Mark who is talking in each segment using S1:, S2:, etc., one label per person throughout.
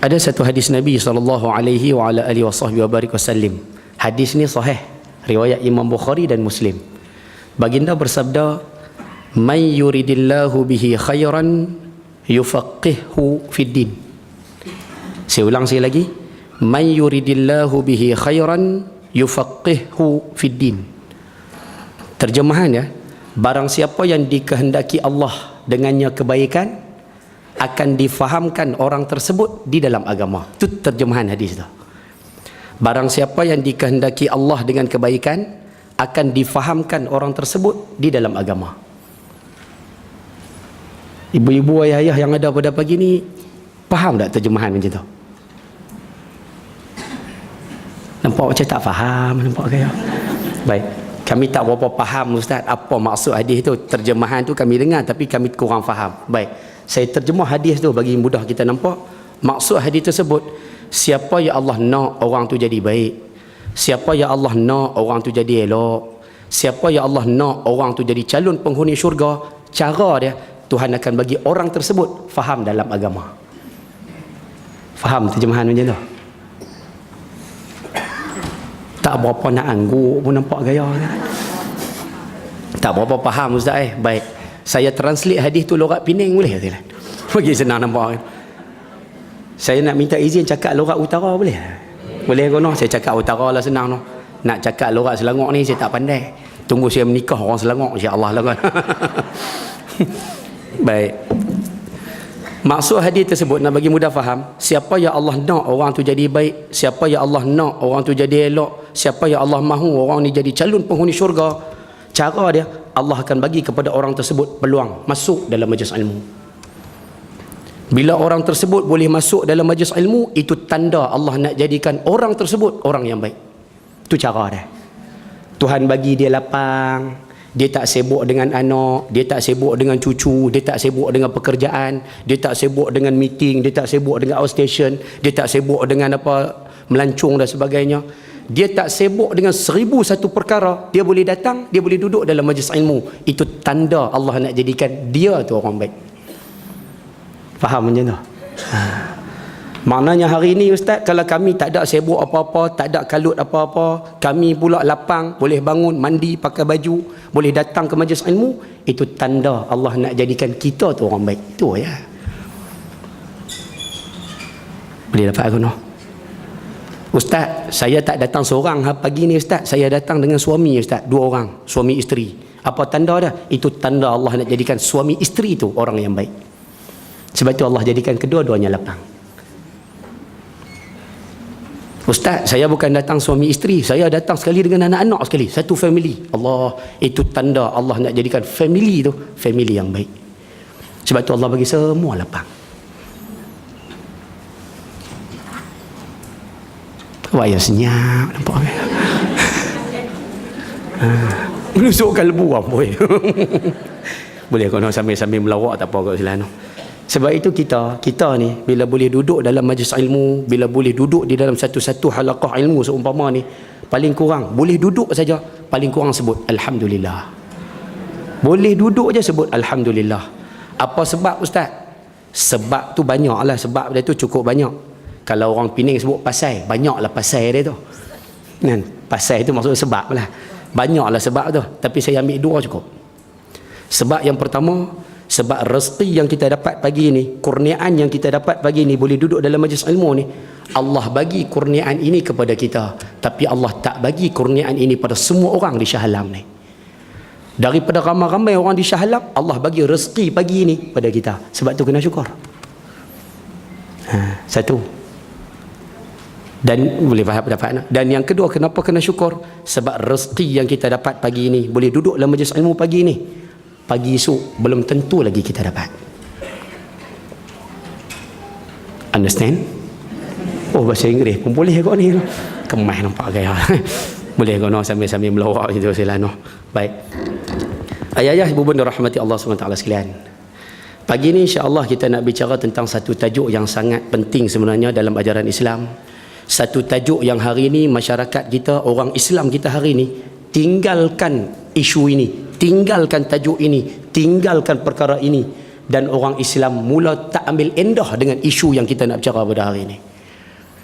S1: Ada satu hadis Nabi SAW. Hadis ni sahih, riwayat Imam Bukhari dan Muslim. Baginda bersabda, "Man yuridillahu bihi khairan yufaqqihhu fid din." Saya ulang sekali lagi. "Man yuridillahu bihi khairan yufaqqihhu fid din." Terjemahan ya, barang siapa yang dikehendaki Allah dengannya kebaikan, akan difahamkan orang tersebut di dalam agama. Itu terjemahan hadis tu. Barang siapa yang dikehendaki Allah dengan kebaikan, akan difahamkan orang tersebut di dalam agama. Ibu-ibu, ayah-ayah yang ada pada pagi ni, faham tak terjemahan macam tu? Nampak macam tak faham, nampak ke ya? Baik, kami tak berapa faham Ustaz apa maksud hadis tu. Terjemahan tu kami dengar tapi kami kurang faham. Baik, saya terjemah hadis tu bagi mudah kita nampak. Maksud hadis tersebut, siapa ya Allah nak orang tu jadi baik, siapa ya Allah nak orang tu jadi elok, siapa ya Allah nak orang tu jadi calon penghuni syurga, cara dia Tuhan akan bagi orang tersebut faham dalam agama. Faham terjemahan macam tu? Tak berapa nak angguk pun nampak gaya kan? Tak berapa faham Ustaz Baik, saya translate hadis tu lorat Pening boleh tak? Bagi senang nampak kan? Saya nak minta izin cakap lorat utara boleh? Boleh ke no? Saya cakap utara lah senang no. Nak cakap lorat Selangor ni saya tak pandai. Tunggu saya menikah orang Selangor insya-Allah lah kan. Baik. Maksud hadis tersebut nak bagi mudah faham, siapa ya Allah nak orang tu jadi baik, siapa ya Allah nak orang tu jadi elok, siapa ya Allah mahu orang ni jadi calon penghuni syurga, cara dia Allah akan bagi kepada orang tersebut peluang masuk dalam majlis ilmu. Bila orang tersebut boleh masuk dalam majlis ilmu, itu tanda Allah nak jadikan orang tersebut orang yang baik. Itu cara dia. Tuhan bagi dia lapang, dia tak sibuk dengan anak, dia tak sibuk dengan cucu, dia tak sibuk dengan pekerjaan, dia tak sibuk dengan meeting, dia tak sibuk dengan outstation, dia tak sibuk dengan apa melancung dan sebagainya. Dia tak sibuk dengan 1001 perkara. Dia boleh datang, dia boleh duduk dalam majlis ilmu. Itu tanda Allah nak jadikan dia tu orang baik. Faham macam tu? Maknanya hari ini Ustaz, kalau kami tak ada sibuk apa-apa, tak ada kalut apa-apa, kami pula lapang, boleh bangun, mandi, pakai baju, boleh datang ke majlis ilmu, itu tanda Allah nak jadikan kita tu orang baik. Itu ya. Boleh dapat aku no? Ustaz, saya tak datang seorang pagi ni Ustaz, saya datang dengan suami Ustaz, 2 orang, suami isteri. Apa tanda dia? Itu tanda Allah nak jadikan suami isteri tu orang yang baik. Sebab itu Allah jadikan kedua-duanya lapang. Ustaz, saya bukan datang suami isteri, saya datang sekali dengan anak-anak sekali, satu family. Allah, itu tanda Allah nak jadikan family tu family yang baik. Sebab itu Allah bagi semua lapang. Wah, senyap nampak kan? Menusukkan lebu apa boleh kau sambil melawak tak apa kat silano. Sebab itu kita ni bila boleh duduk dalam majlis ilmu, bila boleh duduk di dalam satu-satu halaqah ilmu seumpama ni, paling kurang boleh duduk saja, paling kurang sebut alhamdulillah. Boleh duduk je sebut alhamdulillah. Apa sebab Ustaz? Sebab tu banyaklah, sebab dia tu cukup banyak. Kalau orang Pening sebut pasal, banyaklah pasal dia tu. Kan? Pasal itu maksud sebab lah. Banyaklah sebab tu, tapi saya ambil 2 cukup. Sebab yang pertama, sebab rezeki yang kita dapat pagi ni, kurniaan yang kita dapat pagi ni, boleh duduk dalam majlis ilmu ni, Allah bagi kurniaan ini kepada kita, tapi Allah tak bagi kurniaan ini pada semua orang di Shah Alam ni. Daripada ramai-ramai orang di Shah Alam, Allah bagi rezeki pagi ni pada kita. Sebab tu kena syukur. Satu. Dan boleh dapat. Dan yang kedua, kenapa kena syukur? Sebab rezeki yang kita dapat pagi ni, boleh duduk dalam majlis ilmu pagi ni, pagi esok belum tentu lagi kita dapat. Understand? Oh, bahasa Inggeris pun boleh kau ni. Kemas nampak gaya. Boleh kau no sambil melawak macam tu silano. Baik. Ayah-ayah ibu bunda rahmati Allah SWT sekalian. Pagi ni insya-Allah kita nak bicara tentang satu tajuk yang sangat penting sebenarnya dalam ajaran Islam. Satu tajuk yang hari ini masyarakat kita, orang Islam kita hari ini, tinggalkan isu ini, tinggalkan tajuk ini, tinggalkan perkara ini. dan orang Islam mula tak ambil endah dengan isu yang kita nak bicara pada hari ini.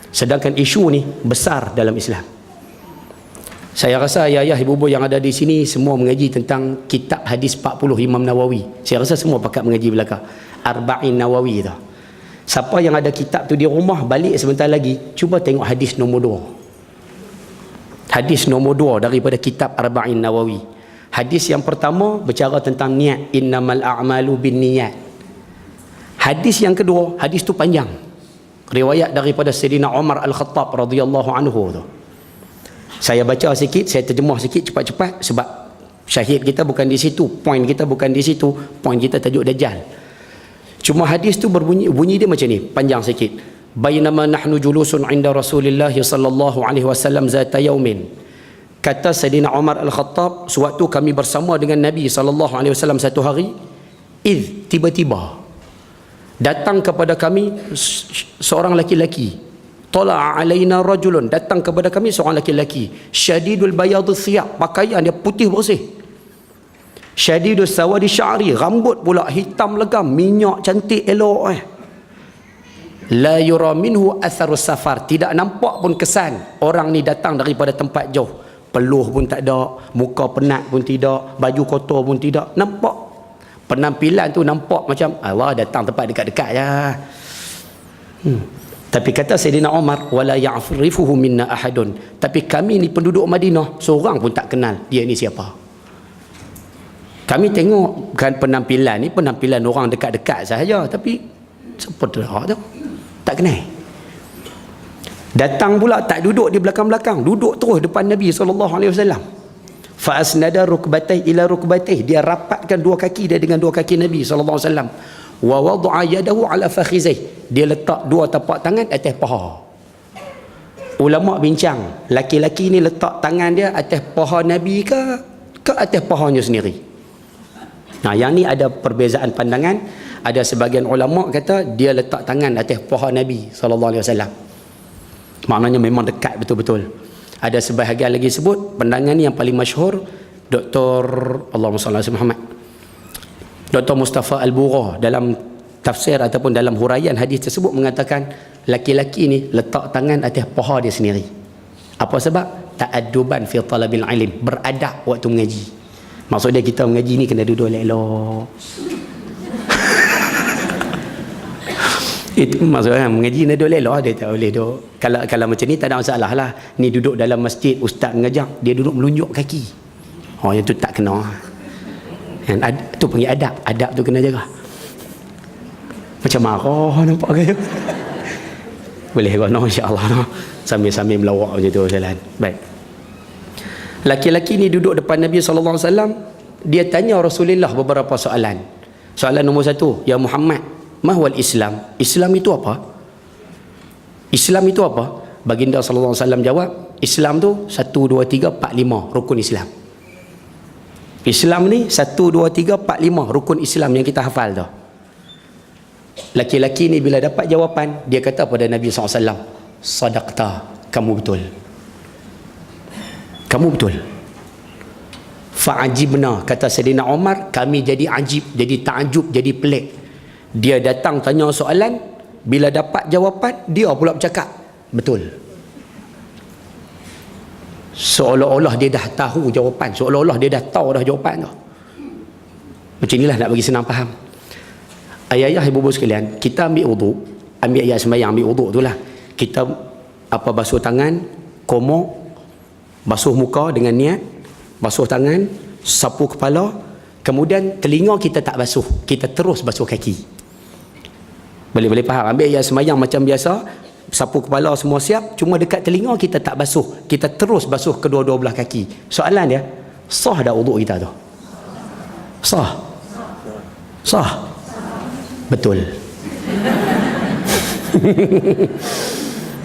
S1: Sedangkan isu ni besar dalam Islam. Saya rasa ayah-ayah ibu-ibu yang ada di sini semua mengaji tentang kitab hadis 40 Imam Nawawi. Saya rasa semua pakat mengaji belaka. Arba'in Nawawi tu. Siapa yang ada kitab tu di rumah, balik sebentar lagi, cuba tengok hadis nombor 2. Hadis nombor 2 daripada kitab Arba'in Nawawi. Hadis yang pertama bercara tentang niat, innamal a'malu binniyat. Hadis yang kedua, hadis tu panjang. Riwayat daripada Sayyidina Umar Al-Khattab radhiyallahu anhu tu. Saya baca sikit, saya terjemah sikit cepat-cepat sebab syahid kita bukan di situ, point kita bukan di situ, point kita tajuk Dajjal. Cuma hadis tu bunyi dia macam ni, panjang sikit. Bainama nahnu julusun 'inda Rasulillah sallallahu alaihi wasallam zata yaumin. Kata Sayyidina Umar Al-Khattab, sewaktu kami bersama dengan Nabi sallallahu alaihi wasallam satu hari, tiba-tiba datang kepada kami seorang laki-laki. Tala'a alaina rajulun, datang kepada kami seorang laki-laki, syadidul bayadus thiyab, pakaian dia putih bersih, syadidus sawadi sya'ri, rambut pula hitam legam, minyak cantik elok la yura minhu atharus safar, tidak nampak pun kesan orang ni datang daripada tempat jauh. Peluh pun tak ada, muka penat pun tidak, baju kotor pun tidak, nampak penampilan tu nampak macam Allah datang tempat dekat-dekat je. Tapi kata Sayyidina Umar, wala ya'rifuhu minna ahadun, tapi kami ni penduduk Madinah seorang pun tak kenal dia ni siapa. Kami tengok kan penampilan ni penampilan orang dekat-dekat sahaja, tapi siapa tu tak kenal. Datang pula tak duduk di belakang-belakang, duduk terus depan Nabi SAW. Fa asnada rukbatayhi ila rukbatayhi, dia rapatkan dua kaki dia dengan dua kaki Nabi SAW. Wa wada'a yadahu ala fakhizih, dia letak dua tapak tangan atas paha. Ulama bincang, laki-laki ni letak tangan dia atas paha Nabi ke atas pahanya sendiri. Nah, yang ni ada perbezaan pandangan. Ada sebagian ulama kata dia letak tangan atas paha Nabi SAW, maknanya memang dekat betul-betul. Ada sebahagian lagi sebut, pandangan ni yang paling masyhur, Dr. Allahumma salli ala Muhammad, Dr. Mustafa Al-Bura dalam tafsir ataupun dalam huraian hadis tersebut mengatakan laki-laki ni letak tangan atas paha dia sendiri. Apa sebab? Ta'adduban fi talabil ilm, beradab waktu mengaji. Maksud dia kita mengaji ni kena duduk elok-elok. Itu maksudnya mengaji kena duduk elok, dia tak boleh duduk. Kalau macam ni tak ada masalah lah. Ni duduk dalam masjid, ustaz mengajar, dia duduk melunjuk kaki. Oh, yang tu tak kena. Tu panggil adab tu kena jaga. Macam marah nampak ke? Boleh kono insya-Allah no. Sambil-sambil melawak macam tu jalan. Baik. Laki-laki ni duduk depan Nabi sallallahu alaihi wasallam, dia tanya Rasulullah beberapa soalan. Soalan nombor 1, ya Muhammad, mahwal Islam? Islam itu apa? Islam itu apa? Baginda sallallahu alaihi wasallam jawab, Islam tu 1 2 3 4 5 rukun Islam. Islam ni 1 2 3 4 5 rukun Islam yang kita hafal tu. Laki-laki ni bila dapat jawapan, dia kata pada Nabi SAW, sadaqta, kamu betul, kamu betul. Fa'ajibna, kata Sayyidina Umar, kami jadi ajib, jadi ta'ajub, jadi pelik. Dia datang tanya soalan, bila dapat jawapan dia pula bercakap betul, seolah-olah dia dah tahu jawapan, seolah-olah dia dah tahu dah jawapan tu. Macam inilah nak bagi senang faham. Ayah-ayah ibu-ibu sekalian, kita ambil wudu, ambil ayat sembahyang, ambil wudu tu lah. Kita basuh tangan, komok, basuh muka dengan niat, basuh tangan, sapu kepala, kemudian telinga kita tak basuh, kita terus basuh kaki. Boleh faham? Ambil ayat sembahyang macam biasa, sapu kepala semua siap, cuma dekat telinga kita tak basuh, kita terus basuh kedua-dua belah kaki. Soalan dia, sah dah wudu kita tu? Sah? Sah? Betul.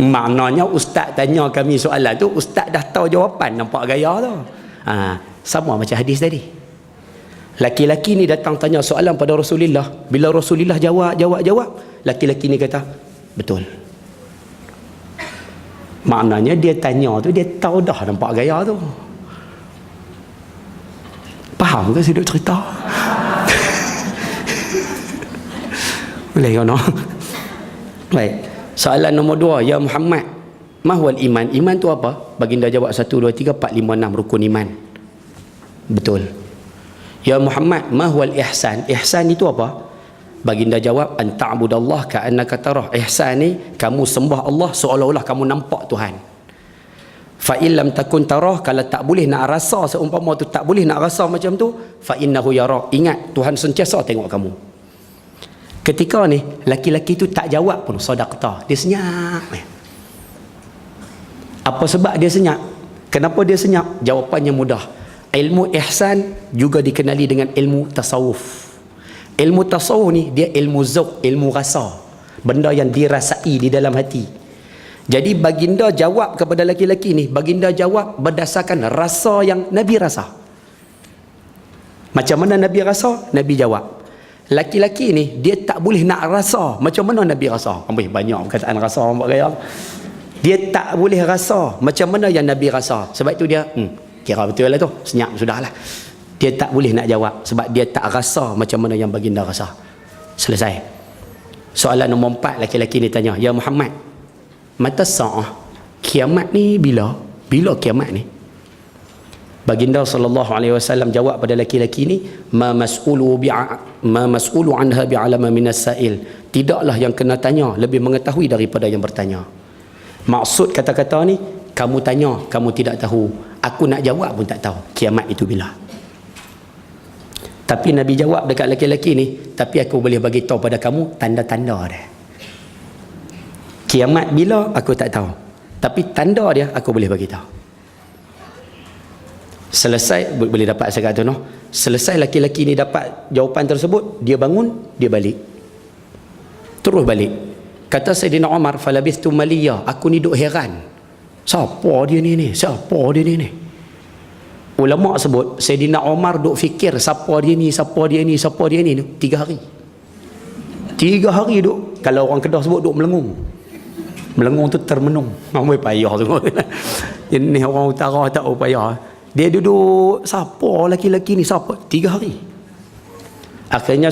S1: Maknanya ustaz tanya kami soalan tu, ustaz dah tahu jawapan, nampak gaya tu. Sama macam hadis tadi. Laki-laki ni datang tanya soalan pada Rasulullah, bila Rasulullah jawab, laki-laki ni kata betul. Maknanya dia tanya tu, dia tahu dah, nampak gaya tu. Faham ke saya duk cerita? Boleh kan? Baik. Soalan nombor 2, ya Muhammad, mahwal iman? Iman tu apa? Baginda jawab 1 2 3 4 5 6 rukun iman. Betul. Ya Muhammad, mahwal ihsan? Ihsan itu apa? Baginda jawab, an ta'budallah ka'annaka tarah. Ihsan ni kamu sembah Allah seolah-olah kamu nampak Tuhan. Fa in lam takun tarah, kalau tak boleh nak rasa, seumpama tu tak boleh nak rasa macam tu, fa innahu yara. Ingat Tuhan sentiasa tengok kamu. Ketika ni laki-laki tu tak jawab pun sadaqta, dia senyap. Apa sebab dia senyap? Kenapa dia senyap? Jawapannya mudah. Ilmu ihsan juga dikenali dengan ilmu tasawuf. Ilmu tasawuf ni dia ilmu zauq, ilmu rasa, benda yang dirasai di dalam hati. Jadi baginda jawab kepada laki-laki ni, baginda jawab berdasarkan rasa yang Nabi rasa. Macam mana Nabi rasa? Nabi jawab. Laki-laki ni dia tak boleh nak rasa macam mana Nabi rasa. Banyak perkataan rasa nampak gaya. Dia tak boleh rasa macam mana yang Nabi rasa. Sebab tu dia kira betul lah tu, senyap sudahlah. Dia tak boleh nak jawab sebab dia tak rasa macam mana yang baginda rasa. Selesai. Soalan nombor 4, laki-laki ni tanya, ya Muhammad, mata sa'ah, kiamat ni bila? Bila kiamat ni? Baginda SAW jawab pada laki-laki ni, ma mas'ulu anha bi'alama minas sa'il. Tidaklah yang kena tanya lebih mengetahui daripada yang bertanya. Maksud kata-kata ni, kamu tanya, kamu tidak tahu. Aku nak jawab pun tak tahu kiamat itu bila. Tapi Nabi jawab dekat laki-laki ni, tapi aku boleh bagi tahu pada kamu tanda-tanda dia. Kiamat bila aku tak tahu, tapi tanda dia aku boleh bagi tahu. Selesai, boleh dapat saya kata noh. Selesai laki-laki ni dapat jawapan tersebut, dia bangun, dia balik. Terus balik. Kata Sayyidina Umar, falabithtu maliyah, aku ni duk heran. Siapa dia ni? Siapa dia ni? Ulama sebut Sayyidina Umar duk fikir siapa dia ni 3 hari. 3 hari duk, kalau orang Kedah sebut duk melengung. Melengung tu termenung. Mamai payah tu. Ini orang utara tak payah. Dia duduk, siapa laki-laki ni siapa? 3 hari. Akhirnya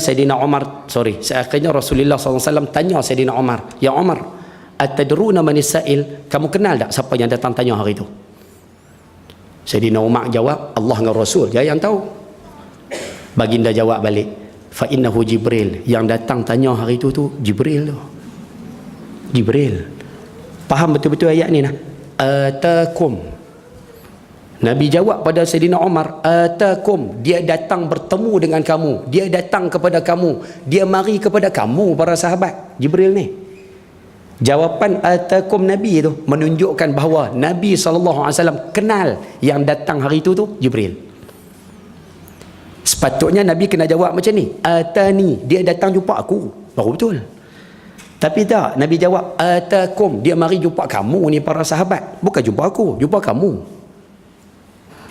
S1: Rasulullah SAW tanya Sayyidina Umar, ya Umar, atadruna man sa'il? Kamu kenal tak siapa yang datang tanya hari tu? Sayyidina Umar jawab, Allah dengan Rasul dia yang tahu. Baginda jawab balik, fa innahu Jibril. Yang datang tanya hari tu Jibril tu. Jibril. Faham betul-betul ayat ni nah? Atakum. Nabi jawab pada Sayyidina Umar, atakum. Dia datang bertemu dengan kamu, dia datang kepada kamu, dia mari kepada kamu para sahabat. Jibril ni. Jawapan atakum Nabi itu menunjukkan bahawa Nabi SAW kenal yang datang hari itu Jibril. Sepatutnya Nabi kena jawab macam ni, atani, dia datang jumpa aku, baru betul. Tapi tak, Nabi jawab atakum, dia mari jumpa kamu ni para sahabat, bukan jumpa aku, jumpa kamu.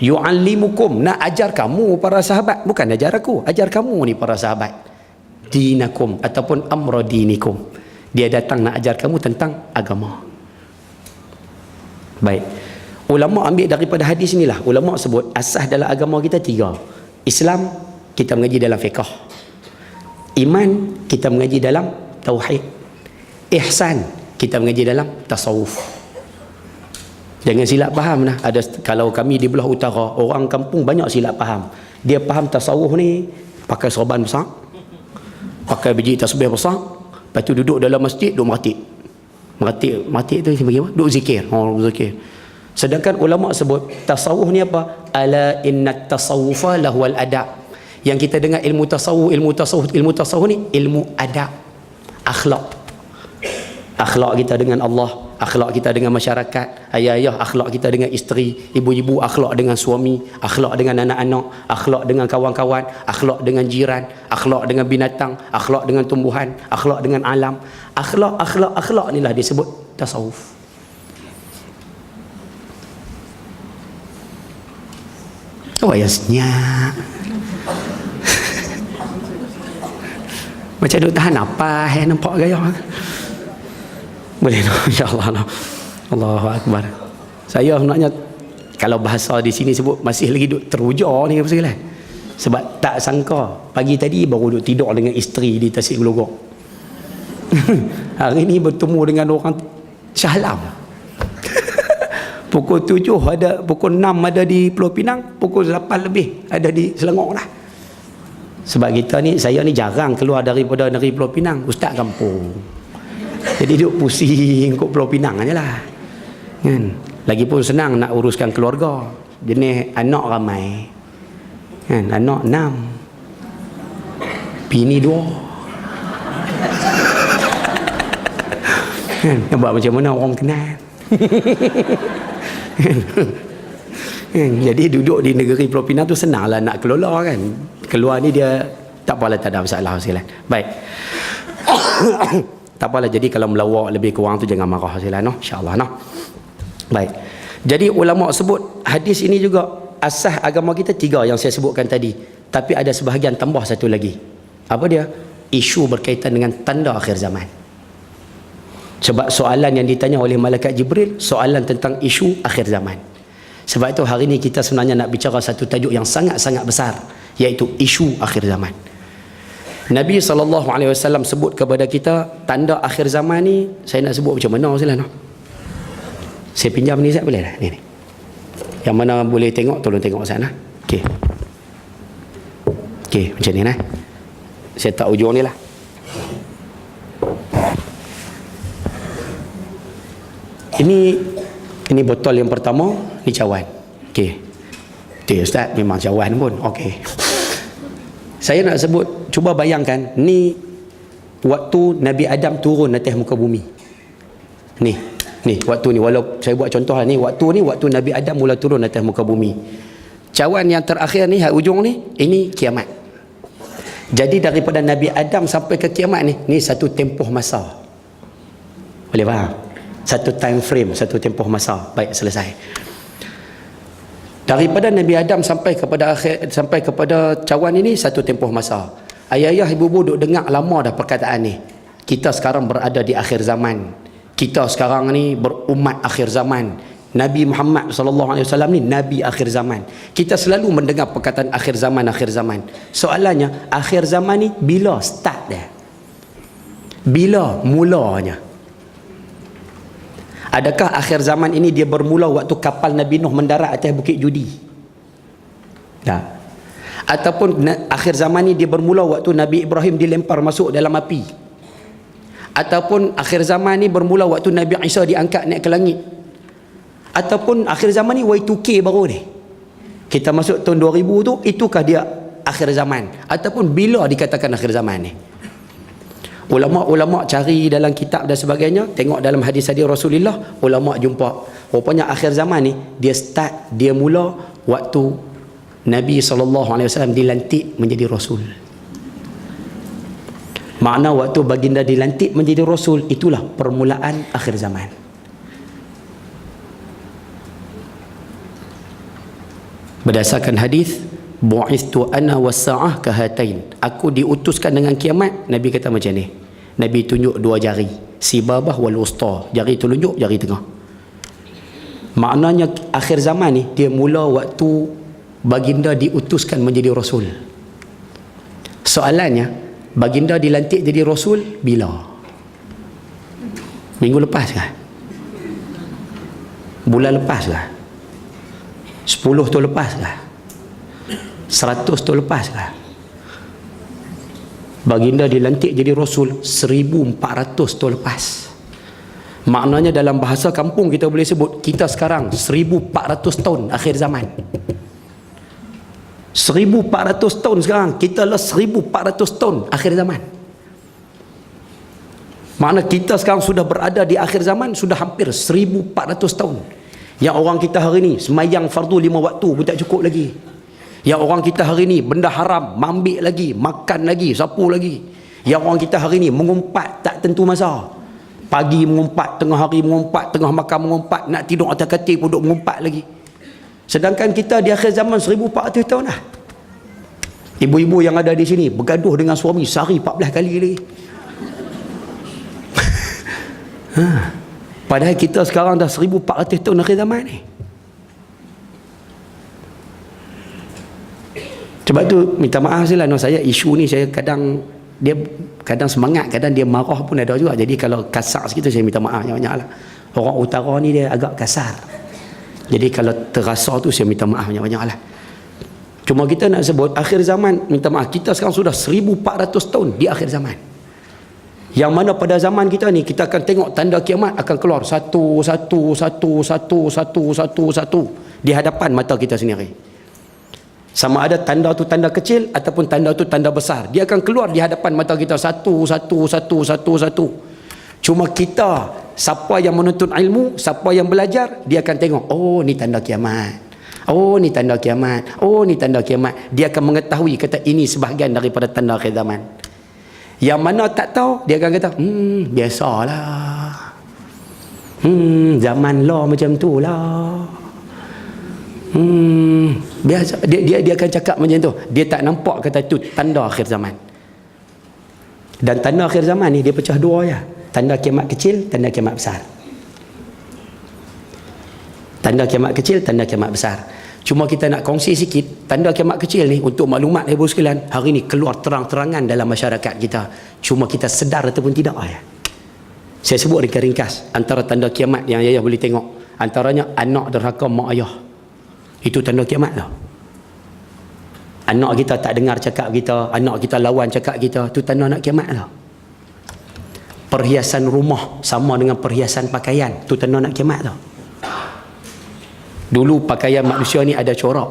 S1: Yu'allimukum, nak ajar kamu para sahabat, bukan ajar aku, ajar kamu ni para sahabat. Dinakum ataupun amra dinikum, dia datang nak ajar kamu tentang agama. Baik. Ulama ambil daripada hadis inilah. Ulama sebut asas dalam agama kita 3. Islam kita mengaji dalam fiqh. Iman kita mengaji dalam tauhid. Ihsan kita mengaji dalam tasawuf. Jangan silap faham nah. Kalau kami di belah utara, orang kampung banyak silap faham. Dia faham tasawuf ni pakai serban besar, pakai biji tasbih besar, lepas tu duduk dalam masjid, duduk meratik tu bagaimana? Duduk zikir. Zikir. Sedangkan ulama sebut tasawuf ni apa? Ala innat tasawufa lahwal adab. Yang kita dengar ilmu tasawuf ni ilmu adab, akhlak. Akhlak kita dengan Allah, akhlak kita dengan masyarakat, ayah-ayah akhlak kita dengan isteri, ibu-ibu akhlak dengan suami, akhlak dengan anak-anak, akhlak dengan kawan-kawan, akhlak dengan jiran, akhlak dengan binatang, akhlak dengan tumbuhan, akhlak dengan alam. Akhlak inilah disebut tasawuf. Oh ya senyap. Macam duk tahan apa nampak gaya. Boleh insya-Allah. Allahu akbar. Saya sebenarnya kalau bahasa di sini sebut masih lagi duk teruja ni apa segala. Sebab tak sangka pagi tadi baru duk tidur dengan isteri di Tasik Gelogok. Hari ni bertemu dengan orang Shah Alam. Pukul 7 ada, pukul 6 ada di Pulau Pinang, pukul 8 lebih ada di Selangor lah. Sebab kita ni, saya ni jarang keluar daripada negeri Pulau Pinang, ustaz kampung. Jadi duduk pusing kat Pulau Pinang aja lah. Kan? Lagipun senang nak uruskan keluarga. Jenis anak ramai. Kan? Anak 6. Bini 2. Kan? Nampak macam mana orang kenal. Jadi duduk di negeri Pulau Pinang tu senanglah nak kelola kan. Keluar ni dia tak apalah, tak ada masalah silan. Baik. Tak apalah, jadi kalau melawak lebih kurang tu jangan marah silan, noh, insya-Allah, noh. Baik. Jadi ulama sebut hadis ini juga asas agama kita 3 yang saya sebutkan tadi. Tapi ada sebahagian tambah satu lagi. Apa dia? Isu berkaitan dengan tanda akhir zaman. Sebab soalan yang ditanya oleh malaikat Jibril, soalan tentang isu akhir zaman. Sebab itu hari ini kita sebenarnya nak bicara satu tajuk yang sangat-sangat besar, iaitu isu akhir zaman. Nabi SAW sebut kepada kita tanda akhir zaman ni, saya nak sebut macam mana silah, no? Saya pinjam ni, saya boleh tak? Ni. Yang mana boleh tengok, tolong tengok sana. Okey. Okey, macam ni nah. Saya tak ujung ni lah. Ini botol yang pertama, ni cawan. Okey. Tu ustaz, memang cawan pun. Okey. Saya nak sebut, cuba bayangkan ni waktu Nabi Adam turun atas muka bumi. Ni waktu ni, walau saya buat contoh lah, ni waktu Nabi Adam mula turun atas muka bumi. Cawan yang terakhir ni, hak ujung ni, ini kiamat. Jadi daripada Nabi Adam sampai ke kiamat ni satu tempoh masa. Boleh faham? Satu time frame, satu tempoh masa. Baik, selesai. Daripada Nabi Adam sampai kepada cawan ini satu tempoh masa. Ayah-ayah, ibu-ibu duk dengar lama dah perkataan ni. Kita sekarang berada di akhir zaman. Kita sekarang ni berumat akhir zaman. Nabi Muhammad SAW ni Nabi akhir zaman. Kita selalu mendengar perkataan akhir zaman, akhir zaman. Soalannya, akhir zaman ni bila start dia? Bila mulanya? Adakah akhir zaman ini dia bermula waktu kapal Nabi Nuh mendarat atas bukit Judi? Tak. Ataupun akhir zaman ini dia bermula waktu Nabi Ibrahim dilempar masuk dalam api? Ataupun akhir zaman ini bermula waktu Nabi Isa diangkat naik ke langit? Ataupun akhir zaman ni Y2K baru ni? Kita masuk tahun 2000 tu, itukah dia akhir zaman? Ataupun bila dikatakan akhir zaman ni? Ulama' cari dalam kitab dan sebagainya, tengok dalam hadis-hadis Rasulullah, ulama' jumpa rupanya akhir zaman ni dia mula waktu Nabi SAW dilantik menjadi Rasul. Makna waktu baginda dilantik menjadi Rasul, itulah permulaan akhir zaman. Berdasarkan hadis, bu'ithtu ana was-sa'ah kahatain, aku diutuskan dengan kiamat. Nabi kata macam ni, Nabi tunjuk 2 jari, sibabah wal wusta, jari telunjuk, jari tengah. Maknanya akhir zaman ni dia mula waktu baginda diutuskan menjadi Rasul. Soalannya, baginda dilantik jadi Rasul bila? Minggu lepas kah? Bulan lepas kah? 10 tahun lepas kah? 100 tahun lepas kah? Baginda dilantik jadi Rasul 1400 tahun lepas. Maknanya dalam bahasa kampung kita boleh sebut, kita sekarang 1400 tahun akhir zaman. 1400 tahun sekarang, kita lah 1400 tahun akhir zaman. Makna kita sekarang sudah berada di akhir zaman, sudah hampir 1400 tahun. Yang orang kita hari ni semayang fardu 5 waktu pun tak cukup lagi. Yang orang kita hari ni benda haram, mambik lagi, makan lagi, sapu lagi. Yang orang kita hari ni mengumpat tak tentu masa. Pagi mengumpat, tengah hari mengumpat, tengah makan mengumpat, nak tidur atas katil pun duk mengumpat lagi. Sedangkan kita di akhir zaman 1400 tahun dah. Ibu-ibu yang ada di sini bergaduh dengan suami sehari 14 kali lagi. Padahal kita sekarang dah 1400 tahun akhir zaman ni. Sebab tu minta maaf silah, saya isu ni saya kadang Dia kadang semangat, kadang dia marah pun ada juga. Jadi kalau kasar sikit tu saya minta maaf banyak-banyak lah. Orang utara ni dia agak kasar. Jadi kalau terasa tu saya minta maaf banyak-banyak lah. Cuma kita nak sebut akhir zaman, minta maaf, kita sekarang sudah 1400 tahun di akhir zaman. Yang mana pada zaman kita ni kita akan tengok tanda kiamat akan keluar satu di hadapan mata kita sendiri. Sama ada tanda tu tanda kecil ataupun tanda tu tanda besar, dia akan keluar di hadapan mata kita satu. Cuma kita, siapa yang menuntut ilmu, siapa yang belajar, dia akan tengok, oh ni tanda kiamat, oh ni tanda kiamat, oh ni tanda kiamat. Dia akan mengetahui kata ini sebahagian daripada tanda akhir zaman. Yang mana tak tahu, dia akan kata biasalah, zaman lah macam tu lah. Biasa. Dia akan cakap macam tu. Dia tak nampak kata tu tanda akhir zaman. Dan tanda akhir zaman ni dia pecah dua ya. Tanda kiamat kecil, tanda kiamat besar. Tanda kiamat kecil, tanda kiamat besar. Cuma kita nak kongsi sikit tanda kiamat kecil ni untuk maklumat ibu sekalian. Hari ni keluar terang-terangan dalam masyarakat kita. Cuma kita sedar ataupun tidak ya. Saya sebut ringkas antara tanda kiamat yang ayah boleh tengok. Antaranya anak derhaka mak ayah. Itu tanda kiamat lah. Anak kita tak dengar cakap kita, anak kita lawan cakap kita, itu tanda nak kiamat lah. Perhiasan rumah sama dengan perhiasan pakaian, itu tanda nak kiamat lah. Dulu pakaian manusia ni ada corak.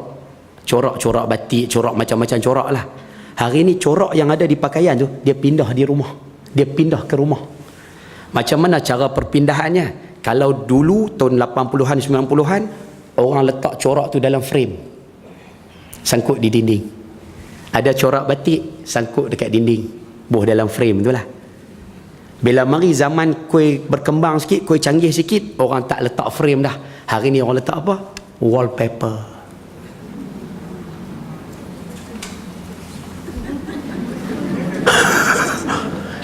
S1: Corak batik, corak macam-macam corak lah. Hari ni corak yang ada di pakaian tu, dia pindah di rumah. Dia pindah ke rumah. Macam mana cara perpindahannya? Kalau dulu tahun 80-an, 90-an, orang letak corak tu dalam frame, sangkut di dinding. Ada corak batik sangkut dekat dinding, buh dalam frame tu lah. Bila mari zaman kuih berkembang sikit, kuih canggih sikit, orang tak letak frame dah. Hari ni orang letak apa? Wallpaper.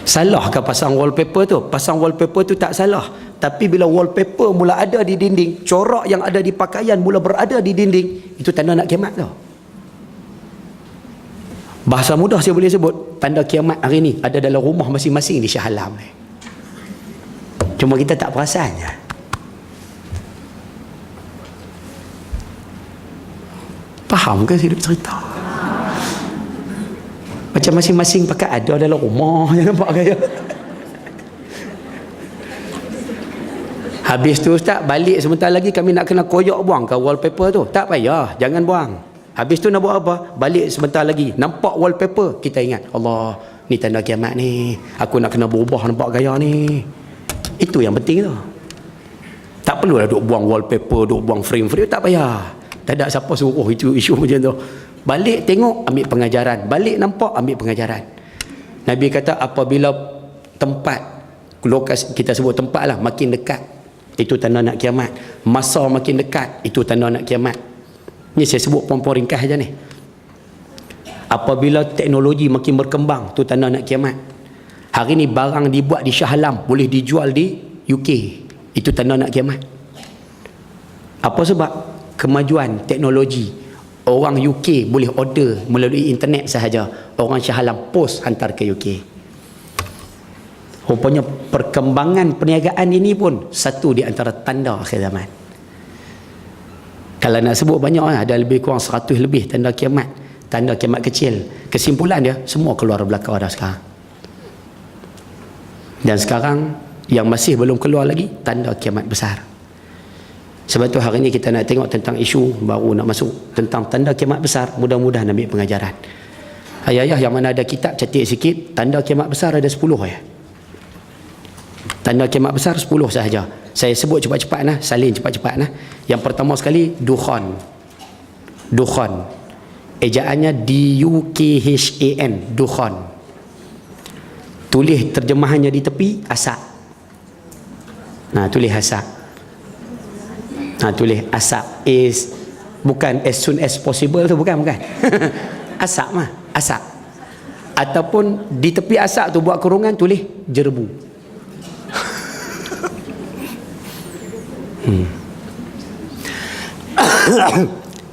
S1: Salah ke pasang wallpaper tu? Pasang wallpaper tu tak salah. Tapi bila wallpaper mula ada di dinding, corak yang ada di pakaian mula berada di dinding, itu tanda nak kiamat tau. Bahasa mudah saya boleh sebut, tanda kiamat hari ni ada dalam rumah masing-masing di Shah Alam ni. Cuma kita tak perasan je. Faham ke saya cerita? Macam masing-masing pakai ada dalam rumah je, nampak gaya. Habis tu ustaz, balik sebentar lagi kami nak kena koyak buang ke wallpaper tu. Tak payah, jangan buang. Habis tu nak buat apa? Balik sebentar lagi, nampak wallpaper, kita ingat, Allah, ni tanda kiamat ni. Aku nak kena berubah nampak gaya ni. Itu yang penting tu. Tak perlulah duk buang wallpaper, duk buang frame-frame, tak payah. Tak ada siapa suruh itu isu macam tu. Balik tengok, ambil pengajaran. Balik nampak, ambil pengajaran. Nabi kata apabila tempat, lokasi, kita sebut tempat lah, makin dekat, itu tanda nak kiamat. Masa makin dekat, itu tanda nak kiamat. Ni saya sebut poin-poin ringkas aja ni. Apabila teknologi makin berkembang, itu tanda nak kiamat. Hari ni barang dibuat di Shah Alam boleh dijual di UK, itu tanda nak kiamat. Apa sebab? Kemajuan teknologi. Orang UK boleh order melalui internet sahaja. Orang Shah Alam post hantar ke UK. Rupanya perkembangan perniagaan ini pun satu di antara tanda akhir zaman. Kalau nak sebut banyak, ada lebih kurang 100 lebih tanda kiamat. Tanda kiamat kecil. Kesimpulan dia, semua keluar belaka dah sekarang. Dan sekarang yang masih belum keluar lagi, tanda kiamat besar. Sebab tu hari ni kita nak tengok tentang isu baru nak masuk tentang tanda kiamat besar. Mudah-mudahan ambil pengajaran. Ayah-ayah yang mana ada kitab, catik sikit. Tanda kiamat besar ada 10 ya. Tanda kiamat besar 10 sahaja. Saya sebut cepat-cepat nah, salin cepat-cepat nah. Yang pertama sekali, dukhan. Dukhan. Ejaannya D-U-K-H-A-N, dukhan. Tulis terjemahannya di tepi, asap. Nah, tulis asap. Nah, tulis asap is bukan as soon as possible tu, bukan. Asap mah, asap. Ataupun di tepi asap tu buat kurungan, tulis jerbu.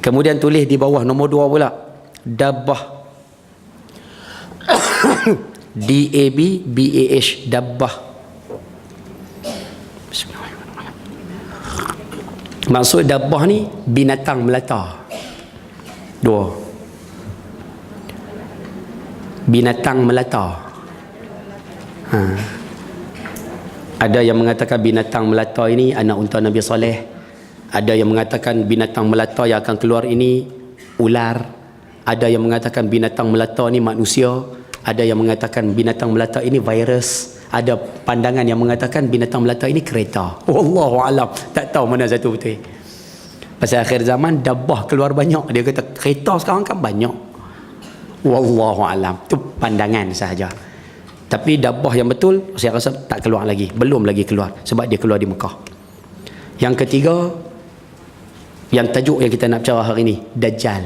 S1: Kemudian tulis di bawah nombor 2 pula, dabah. D-A-B-B-A-H, dabbah. Maksud dabbah ni binatang melata. Dua. Binatang melata. Ada yang mengatakan binatang melata ini anak unta Nabi Saleh. Ada yang mengatakan binatang melata yang akan keluar ini ular. Ada yang mengatakan binatang melata ini manusia. Ada yang mengatakan binatang melata ini virus. Ada pandangan yang mengatakan binatang melata ini kereta. Wallahu alam. Tak tahu mana satu betul. Pasal akhir zaman dabbah keluar banyak. Dia kata kereta sekarang kan banyak. Wallahu alam. Itu pandangan sahaja. Tapi dabbah yang betul saya rasa tak keluar lagi. Belum lagi keluar sebab dia keluar di Mekah. Yang ketiga, yang tajuk yang kita nak bicara hari ini, Dajjal.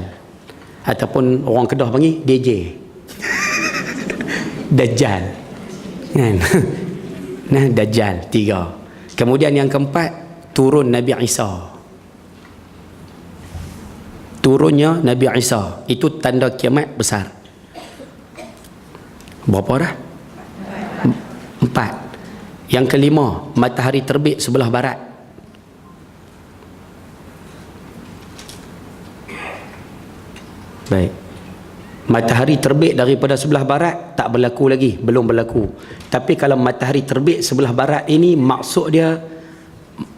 S1: Ataupun orang Kedah panggil DJ. Dajjal. Kan? Nah, Dajjal, 3. Kemudian yang keempat, turun Nabi Isa. Turunnya Nabi Isa. Itu tanda kiamat besar. Berapa dah? 4. Yang kelima, matahari terbit sebelah barat. Baik. Matahari terbit daripada sebelah barat tak berlaku lagi, belum berlaku. Tapi kalau matahari terbit sebelah barat ini maksud dia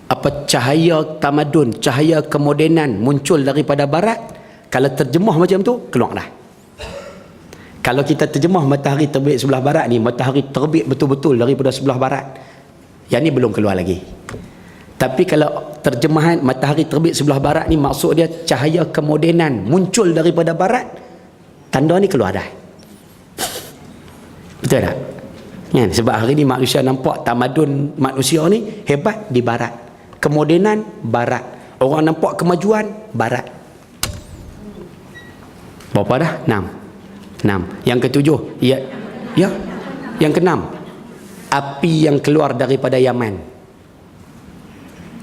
S1: apa, cahaya tamadun, cahaya kemodenan muncul daripada barat. Kalau terjemah macam tu, keluar dah. Kalau kita terjemah matahari terbit sebelah barat ni, matahari terbit betul-betul daripada sebelah barat. Yang ni belum keluar lagi. Tapi kalau terjemahan matahari terbit sebelah barat ni maksud dia cahaya kemodenan muncul daripada barat, tanda ni keluar dah. Betul tak? Ya, sebab hari ni manusia nampak tamadun manusia ni hebat di barat. Kemodenan barat. Orang nampak kemajuan barat. Berapa dah? 6. Yang ketujuh, ya. Yang keenam, api yang keluar daripada Yaman.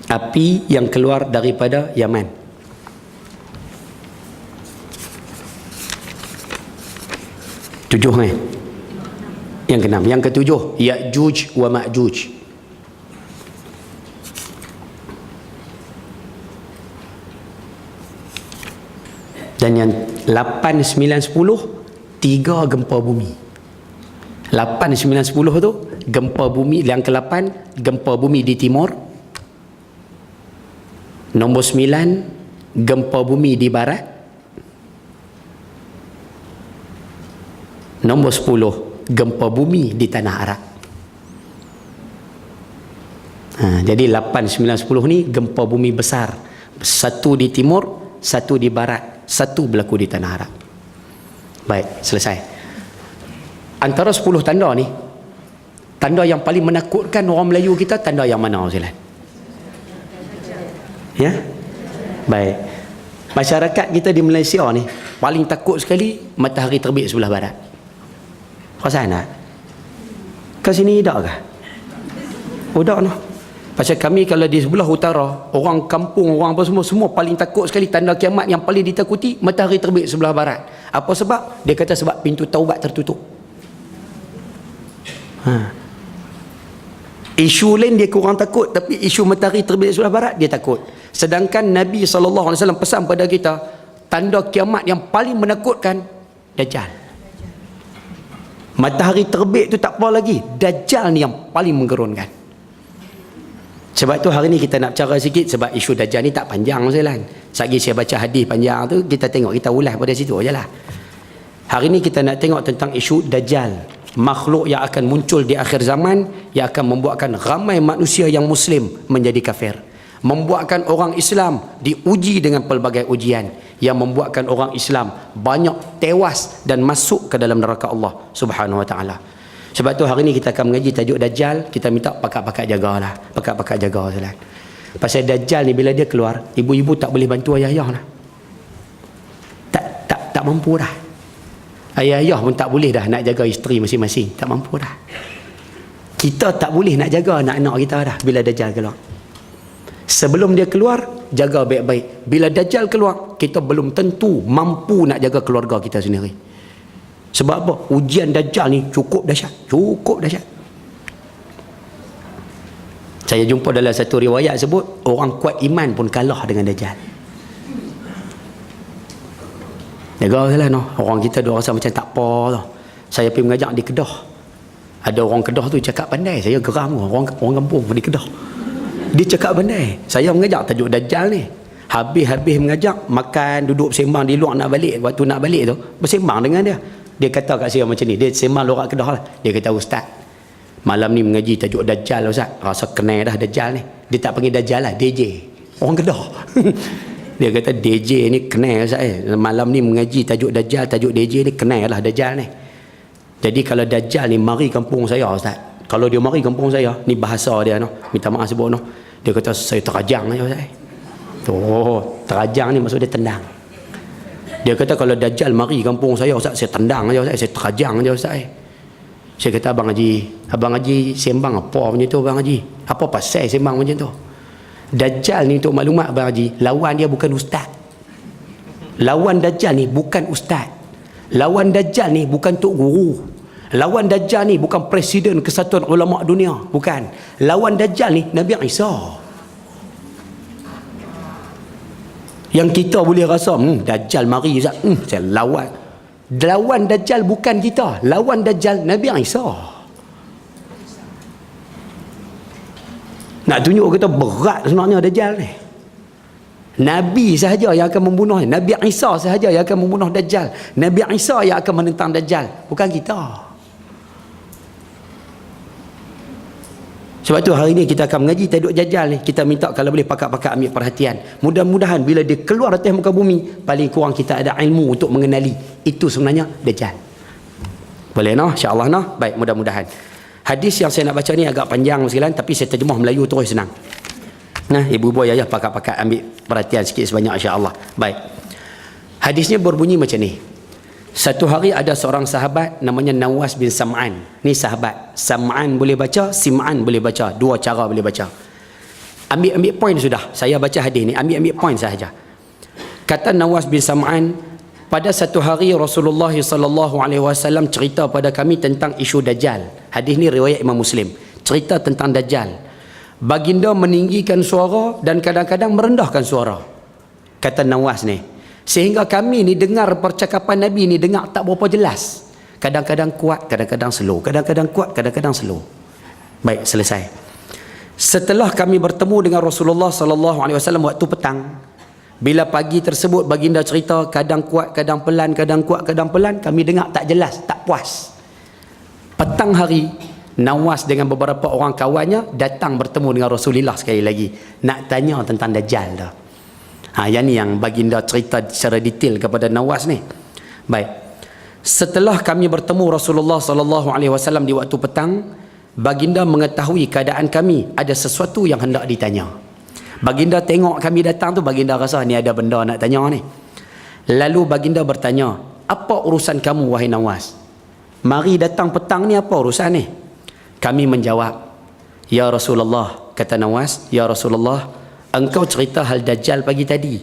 S1: Api yang keluar daripada Yaman. Tujuh ni. Yang keenam. Yang ketujuh, Ya'juj wa Ma'juj. Dan yang 8, 9, 10, 3 gempa bumi. 8, 9, 10 tu gempa bumi. Yang ke-8 gempa bumi di timur. Nombor 9 gempa bumi di barat. Nombor 10 gempa bumi di tanah Arab. Jadi 8, 9, 10 ni gempa bumi besar. Satu di timur, satu di barat, satu berlaku di tanah Arab. Baik, selesai. Antara 10 tanda ni, tanda yang paling menakutkan orang Melayu kita, tanda yang mana Ustaz? Ya? Baik. Masyarakat kita di Malaysia ni paling takut sekali matahari terbit sebelah barat. Perasan tak? Ke sini tak ke? Oh tak noh. Pasal kami kalau di sebelah utara, orang kampung, orang apa semua paling takut sekali, tanda kiamat yang paling ditakuti matahari terbit sebelah barat. Apa sebab? Dia kata sebab pintu taubat tertutup. Isu lain dia kurang takut, tapi isu matahari terbit sebelah barat dia takut. Sedangkan Nabi SAW pesan pada kita, tanda kiamat yang paling menakutkan Dajjal. Matahari terbit tu tak apa lagi, Dajjal ni yang paling menggerunkan. Sebab tu hari ni kita nak bicara sikit, sebab isu Dajjal ni tak panjang Ustaz. Sagi saya baca hadis panjang tu, kita tengok, kita ulas pada situ aja lah. Hari ni kita nak tengok tentang isu Dajjal, makhluk yang akan muncul di akhir zaman, yang akan membuatkan ramai manusia yang Muslim menjadi kafir, membuatkan orang Islam diuji dengan pelbagai ujian, yang membuatkan orang Islam banyak tewas dan masuk ke dalam neraka Allah Subhanahu Wa Taala. Sebab tu hari ni kita akan mengaji tajuk Dajjal. Kita minta pakak-pakak jagalah, pakak-pakak jaga Ustaz. Pasal Dajjal ni bila dia keluar, ibu-ibu tak boleh bantu ayah-ayah lah. Tak mampu dah. Ayah-ayah pun tak boleh dah nak jaga isteri masing-masing, tak mampu dah. Kita tak boleh nak jaga anak-anak kita dah bila Dajjal keluar. Sebelum dia keluar, jaga baik-baik. Bila Dajjal keluar, kita belum tentu mampu nak jaga keluarga kita sendiri. Sebab apa? Ujian Dajjal ni cukup dahsyat. Cukup dahsyat. Saya jumpa dalam satu riwayat sebut, orang kuat iman pun kalah dengan Dajjal. Negara lah no. Orang kita duk rasa macam tak apa tau. Saya pergi mengajak di Kedah. Ada orang Kedah tu cakap pandai. Saya geram orang kampung di Kedah. Dia cakap pandai. Saya mengajak tajuk Dajjal ni. Habis mengajak, makan, duduk bersembang di luar nak balik. Waktu nak balik tu, bersembang dengan dia. Dia kata kat saya macam ni. Dia sembang lorak Kedah lah. Dia kata, Ustaz, malam ni mengaji tajuk Dajjal Ustaz. Rasa kenal dah Dajjal ni. Dia tak panggil Dajjal lah, DJ. Orang Kedah. Dia kata DJ ni kenal Ustaz. Malam ni mengaji tajuk Dajjal, tajuk DJ ni kenal lah Dajjal ni. Jadi kalau Dajjal ni mari kampung saya Ustaz. Kalau dia mari kampung saya, ni bahasa dia no. Minta maaf sebut no. Dia kata saya terajang aja Ustaz. Terajang ni maksud dia tendang. Dia kata kalau Dajjal mari kampung saya Ustaz, saya tendang aja Ustaz, saya terajang aja Ustaz. Saya kata Abang Haji sembang apa macam tu Abang Haji? Apa pasal sembang macam tu? Dajjal ni untuk maklumat Abang Haji, lawan dia bukan ustaz. Lawan Dajjal ni bukan ustaz. Lawan Dajjal ni bukan tok guru. Lawan Dajjal ni bukan presiden Kesatuan Ulama Dunia, bukan. Lawan Dajjal ni Nabi Isa. Yang kita boleh rasa Dajjal mari Ustaz, saya lawan. Lawan Dajjal bukan kita. Lawan Dajjal Nabi Isa. Nak tunjuk kita berat sebenarnya Dajjal ni. Nabi sahaja yang akan membunuh. Nabi Isa sahaja yang akan membunuh Dajjal. Nabi Isa yang akan menentang Dajjal, bukan kita. Sebab tu hari ni kita akan mengaji tajuk Dajjal ni. Kita minta kalau boleh pakak-pakak ambil perhatian. Mudah-mudahan bila dia keluar atas muka bumi, paling kurang kita ada ilmu untuk mengenali itu sebenarnya Dajjal. Boleh no? InsyaAllah no? Baik, mudah-mudahan. Hadis yang saya nak baca ni agak panjang sekalian, tapi saya terjemah Melayu terus senang. Nah, ibu-ibu ayah pakak-pakak ambil perhatian sikit sebanyak insya-Allah. Baik. Hadisnya berbunyi macam ni. Satu hari ada seorang sahabat namanya Nawas bin Sam'an. Ni sahabat. Sam'an boleh baca, Sim'an boleh baca. Dua cara boleh baca. Ambil poin sudah. Saya baca hadis ni, ambil poin sahaja. Kata Nawas bin Sam'an, pada satu hari Rasulullah SAW cerita pada kami tentang isu Dajjal. Hadis ni riwayat Imam Muslim. Cerita tentang Dajjal. Baginda meninggikan suara dan kadang-kadang merendahkan suara. Kata Nawas ni. Sehingga kami ni dengar percakapan Nabi ni dengar tak berapa jelas. Kadang-kadang kuat, kadang-kadang slow. Kadang-kadang kuat, kadang-kadang slow. Baik, selesai. Setelah kami bertemu dengan Rasulullah SAW waktu petang, bila pagi tersebut baginda cerita kadang kuat, kadang pelan, kadang kuat, kadang pelan, kami dengar tak jelas, tak puas. Petang hari, Nawas dengan beberapa orang kawannya datang bertemu dengan Rasulullah sekali lagi. Nak tanya tentang Dajjal dah. Yang ni yang baginda cerita secara detail kepada Nawas ni. Baik. Setelah kami bertemu Rasulullah SAW di waktu petang, baginda mengetahui keadaan kami, ada sesuatu yang hendak ditanya. Baginda tengok kami datang tu, baginda rasa ni ada benda nak tanya ni. Lalu baginda bertanya, apa urusan kamu wahai Nawas? Mari datang petang ni apa urusan ni? Kami menjawab, ya Rasulullah, kata Nawas, ya Rasulullah, engkau cerita hal Dajjal pagi tadi.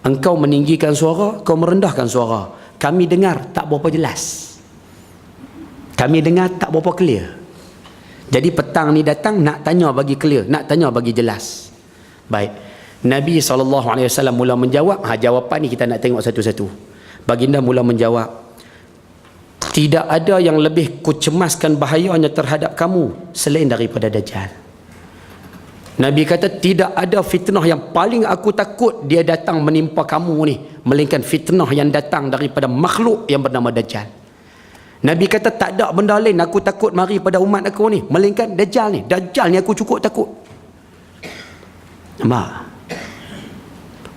S1: Engkau meninggikan suara, kau merendahkan suara. Kami dengar tak berapa jelas. Kami dengar tak berapa clear. Jadi petang ni datang nak tanya bagi clear, nak tanya bagi jelas. Baik. Nabi SAW mula menjawab. Jawapan ni kita nak tengok satu-satu. Baginda mula menjawab, tidak ada yang lebih kucemaskan bahayanya terhadap kamu selain daripada Dajjal. Nabi kata tidak ada fitnah yang paling aku takut dia datang menimpa kamu ni, melainkan fitnah yang datang daripada makhluk yang bernama Dajjal. Nabi kata tak ada benda lain aku takut mari pada umat aku ni, melainkan Dajjal ni. Dajjal ni aku cukup takut.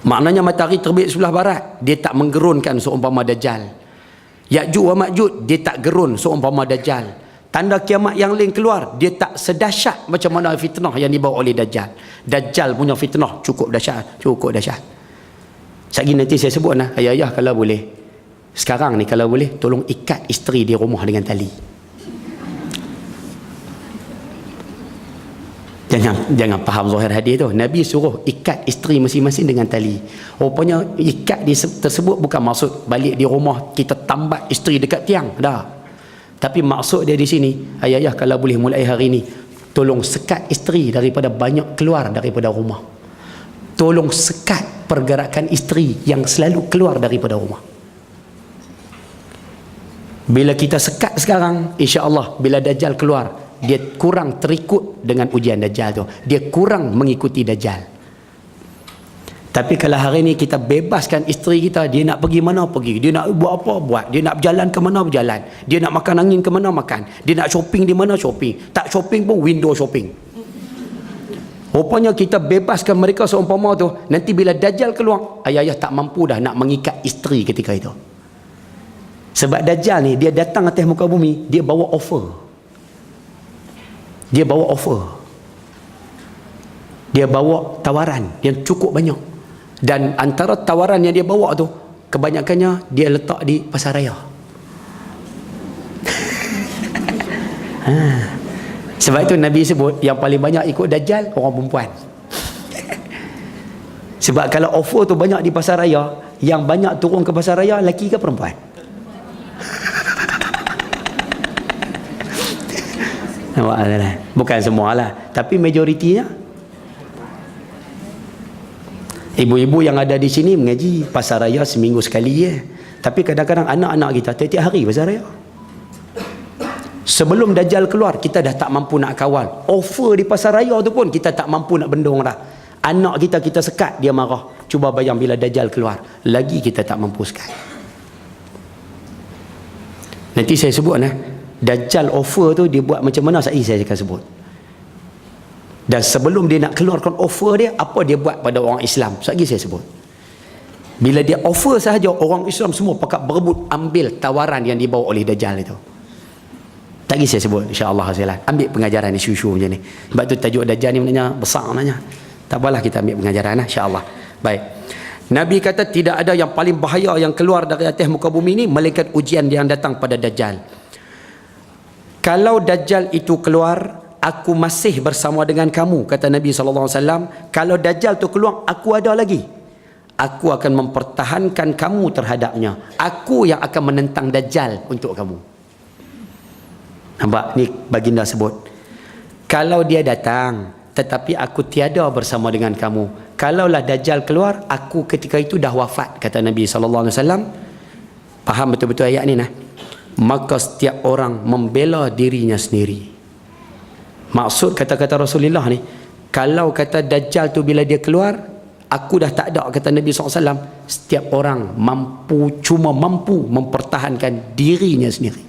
S1: Maknanya matahari terbit sebelah barat, dia tak menggerunkan seumpama Dajjal. Ya'juj wa Ma'juj, dia tak gerun seumpama Dajjal. Tanda kiamat yang lain keluar, dia tak sedahsyat macam mana fitnah yang dibawa oleh Dajjal. Dajjal punya fitnah cukup dahsyat, cukup dahsyat. Sekali nanti saya sebut nah, ayah-ayah kalau boleh, sekarang ni kalau boleh, tolong ikat isteri di rumah dengan tali. Jangan faham zahir hadis tu. Nabi suruh ikat isteri masing-masing dengan tali. Rupanya ikat tersebut bukan maksud balik di rumah kita tambat isteri dekat tiang. Dah. Tapi maksud dia di sini, ayah kalau boleh mulai hari ini, tolong sekat isteri daripada banyak keluar daripada rumah. Tolong sekat pergerakan isteri yang selalu keluar daripada rumah. Bila kita sekat sekarang, insya-Allah bila Dajjal keluar, dia kurang terikut dengan ujian Dajjal tu. Dia kurang mengikuti Dajjal. Tapi kalau hari ni kita bebaskan isteri kita, dia nak pergi mana pergi, dia nak buat apa buat, dia nak berjalan ke mana berjalan, dia nak makan angin ke mana makan, dia nak shopping di mana shopping, tak shopping pun window shopping. Rupanya kita bebaskan mereka seumpama tu, nanti bila Dajjal keluar, ayah tak mampu dah nak mengikat isteri ketika itu. Sebab Dajjal ni dia datang atas muka bumi, dia bawa offer. Dia bawa offer. Dia bawa tawaran yang cukup banyak. Dan antara tawaran yang dia bawa tu, kebanyakannya dia letak di pasaraya. Sebab itu Nabi sebut yang paling banyak ikut Dajjal orang perempuan. Sebab kalau offer tu banyak di pasaraya, yang banyak turun ke pasaraya lelaki ke perempuan? Bukan semua lah, tapi majoritinya. Ibu-ibu yang ada di sini mengaji pasaraya seminggu sekali ya. Tapi kadang-kadang anak-anak kita tiap-tiap hari pasaraya. Sebelum Dajjal keluar, kita dah tak mampu nak kawal. Offer di pasaraya tu pun kita tak mampu nak bendung dah. Anak kita sekat, dia marah. Cuba bayang bila Dajjal keluar, lagi kita tak mampu sekat. Nanti saya sebut Dajjal offer tu dia buat macam mana, saya akan sebut. Dan sebelum dia nak keluarkan offer dia, apa dia buat pada orang Islam, saya sebut. Bila dia offer sahaja, orang Islam semua pakat berebut ambil tawaran yang dibawa oleh Dajjal itu. Tak saya sebut, insya-Allah hazilan. Ambil pengajaran isu-isu macam ni. Sebab tu tajuk Dajjal ni maknanya besar maknanya. Tak apalah kita ambil pengajaran insya-Allah. Baik. Nabi kata tidak ada yang paling bahaya yang keluar dari atas muka bumi ni melainkan ujian yang datang pada Dajjal. Kalau Dajjal itu keluar, aku masih bersama dengan kamu, kata Nabi SAW. Kalau Dajjal itu keluar, aku ada lagi. Aku akan mempertahankan kamu terhadapnya. Aku yang akan menentang Dajjal untuk kamu. Nampak? Ni baginda sebut. Kalau dia datang, tetapi aku tiada bersama dengan kamu. Kalaulah Dajjal keluar, aku ketika itu dah wafat, kata Nabi SAW. Faham betul-betul ayat ni maka setiap orang membela dirinya sendiri. Maksud kata-kata Rasulullah ni, kalau kata Dajjal tu bila dia keluar, aku dah tak ada, kata Nabi SAW, setiap orang cuma mampu mempertahankan dirinya sendiri.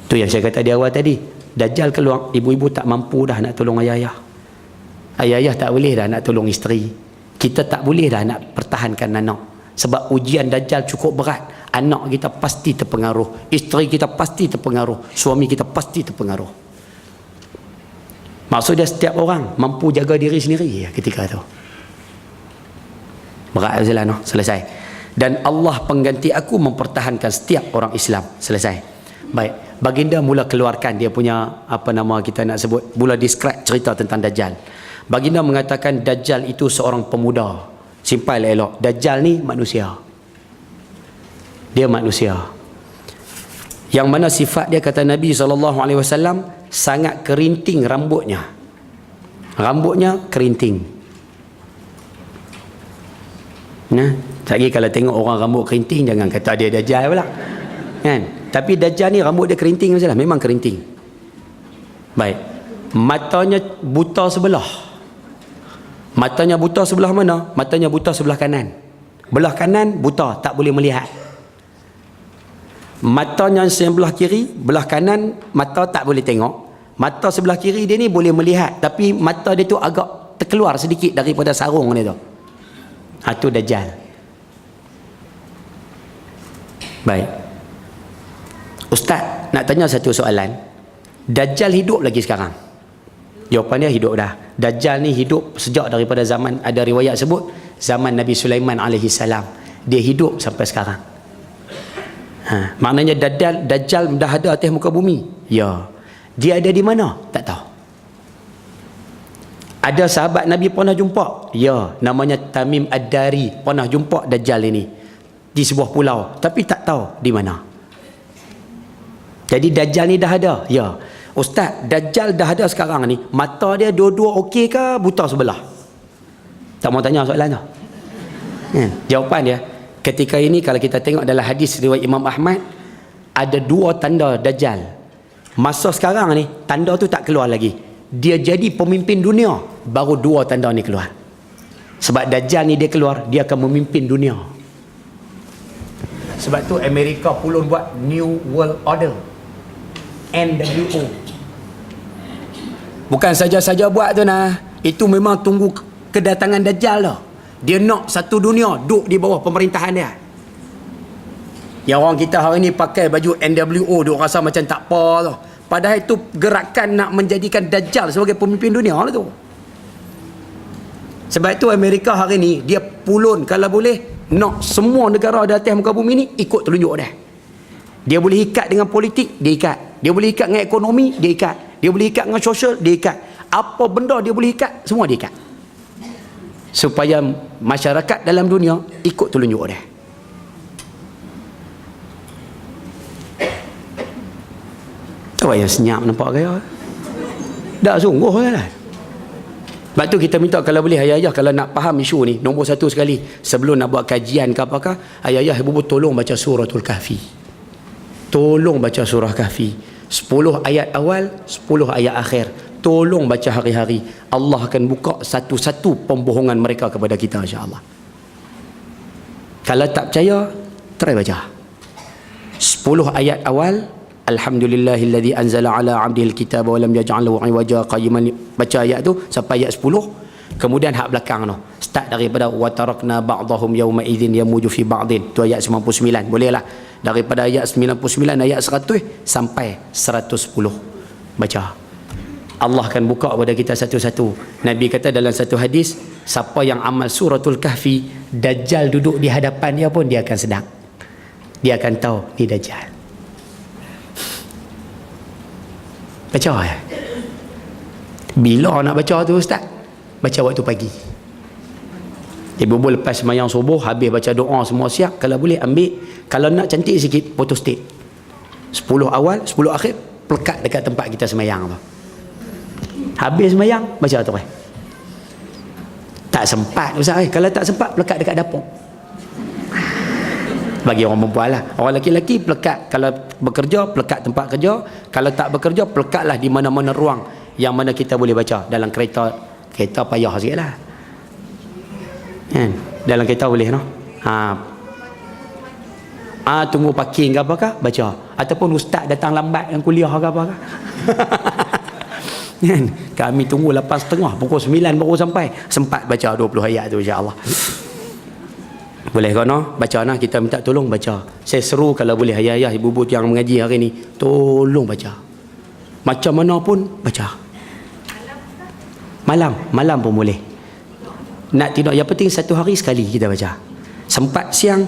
S1: Tu yang saya kata di awal tadi, Dajjal keluar, ibu-ibu tak mampu dah nak tolong ayah-ayah. Ayah-ayah tak boleh dah nak tolong isteri. Kita tak boleh dah nak pertahankan anak. Sebab ujian Dajjal cukup berat. Anak kita pasti terpengaruh, isteri kita pasti terpengaruh, suami kita pasti terpengaruh. Maksudnya setiap orang mampu jaga diri sendiri ketika itu. Berat sajalah, selesai. Dan Allah pengganti aku mempertahankan setiap orang Islam. Selesai. Baik, baginda mula keluarkan dia punya kita nak sebut, mula describe cerita tentang Dajjal. Baginda mengatakan Dajjal itu seorang pemuda. Simpan elok, Dajjal ni manusia. Dia manusia. Yang mana sifat dia, kata Nabi SAW, sangat kerinting rambutnya. Rambutnya kerinting. Lagi kalau tengok orang rambut kerinting, jangan kata dia Dajjal pula. Kan? Tapi Dajjal ni rambut dia kerinting sajalah, memang kerinting. Baik. Matanya buta sebelah. Matanya buta sebelah mana? Matanya buta sebelah kanan. Belah kanan buta, tak boleh melihat. Matanya sebelah kiri, belah kanan mata tak boleh tengok. Mata sebelah kiri dia ni boleh melihat, tapi mata dia tu agak terkeluar sedikit daripada sarung dia tu. Itu Dajjal. Baik. Ustaz, nak tanya satu soalan. Dajjal hidup lagi sekarang? Jawapan dia hidup dah. Dajjal ni hidup sejak daripada zaman, ada riwayat sebut, zaman Nabi Sulaiman AS. Dia hidup sampai sekarang. Maknanya Dajjal dah ada atas muka bumi. Ya. Dia ada di mana? Tak tahu. Ada sahabat Nabi pernah jumpa. Ya, namanya Tamim Ad-Dari. Pernah jumpa Dajjal ini di sebuah pulau, tapi tak tahu di mana. Jadi Dajjal ni dah ada. Ya. Ustaz, Dajjal dah ada sekarang ni. Mata dia dua-dua okey ke buta sebelah? Tak mau tanya soalan tu. Jawapan dia, ketika ini kalau kita tengok dalam hadis riwayat Imam Ahmad, ada 2 tanda Dajjal. Masa sekarang ni, tanda tu tak keluar lagi. Dia jadi pemimpin dunia, baru 2 tanda ni keluar. Sebab Dajjal ni dia keluar, dia akan memimpin dunia. Sebab tu Amerika pulun buat New World Order, NWO. Bukan saja-saja buat tu nah. Itu memang tunggu kedatangan Dajjal dah. Dia nak satu dunia duduk di bawah pemerintahan dia. Yang orang kita hari ni pakai baju NWO, dia rasa macam tak apa tau. Padahal itu gerakan nak menjadikan Dajjal sebagai pemimpin dunia lah tu. Sebab itu Amerika hari ni dia pulun kalau boleh nak semua negara di atas muka bumi ni ikut telunjuk dia. Dia boleh ikat dengan politik, dia ikat. Dia boleh ikat dengan ekonomi, dia ikat. Dia boleh ikat dengan sosial, dia ikat. Apa benda dia boleh ikat, semua dia ikat. Supaya masyarakat dalam dunia ikut telunjuk dia. Tak payah senyap nampak gaya. Tak sungguh lah. Sebab tu kita minta kalau boleh ayah-ayah kalau nak faham isu ni, nombor 1 sekali, sebelum nak buat kajian ke apakah, ayah-ayah ibu tolong baca suratul Kahfi. Tolong baca surah Kahfi. 10 ayat awal, 10 ayat akhir. Tolong baca hari-hari. Allah akan buka satu-satu pembohongan mereka kepada kita insya-Allah. Kalau tak percaya, try baca. 10 ayat awal, alhamdulillahilladzi anzala ala 'abdihi alkitaba wa lam yaj'al lahu 'iwaja qayyiman. Baca ayat tu sampai ayat 10. Kemudian hak belakang tu start daripada wa tarakna ba'dahum yawma idzin yamuju fi ba'din. Tu ayat 99. Bolehlah daripada ayat 99 ayat 100 sampai 110. Baca. Allah akan buka kepada kita satu-satu. Nabi kata dalam satu hadis, siapa yang amal suratul Kahfi, Dajjal duduk di hadapan dia pun dia akan sedang. Dia akan tahu ni Dajjal. Baca ya. Bila nak baca tu ustaz? Baca waktu pagi. Ibu lepas sembahyang subuh, habis baca doa semua siap, kalau boleh ambil, kalau nak cantik sikit, photostat. 10 awal, 10 akhir, pelekat dekat tempat kita sembahyang tu. Habis sembahyang, baca tu. Tak sempat ustaz. Kalau tak sempat, pelekat dekat dapur. Bagi orang perempuan lah. Orang lelaki-lelaki pelekat, kalau bekerja, pelekat tempat kerja. Kalau tak bekerja, pelekatlah di mana-mana ruang yang mana kita boleh baca. Dalam kereta payah sikit lah. Dalam kereta boleh no? Tunggu parking ke apakah, baca. Ataupun ustaz datang lambat yang kuliah ke apakah. Kami tunggu 8.30, pukul 9 baru sampai, sempat baca 20 ayat tu insya-Allah. Boleh kau no? Baca nah, kita minta tolong baca. Saya seru kalau boleh ayah-ayah ibu-ibu yang mengaji hari ni, tolong baca. Macam mana pun baca. Malam pun boleh. Nak tidak, yang penting satu hari sekali kita baca. Sempat siang,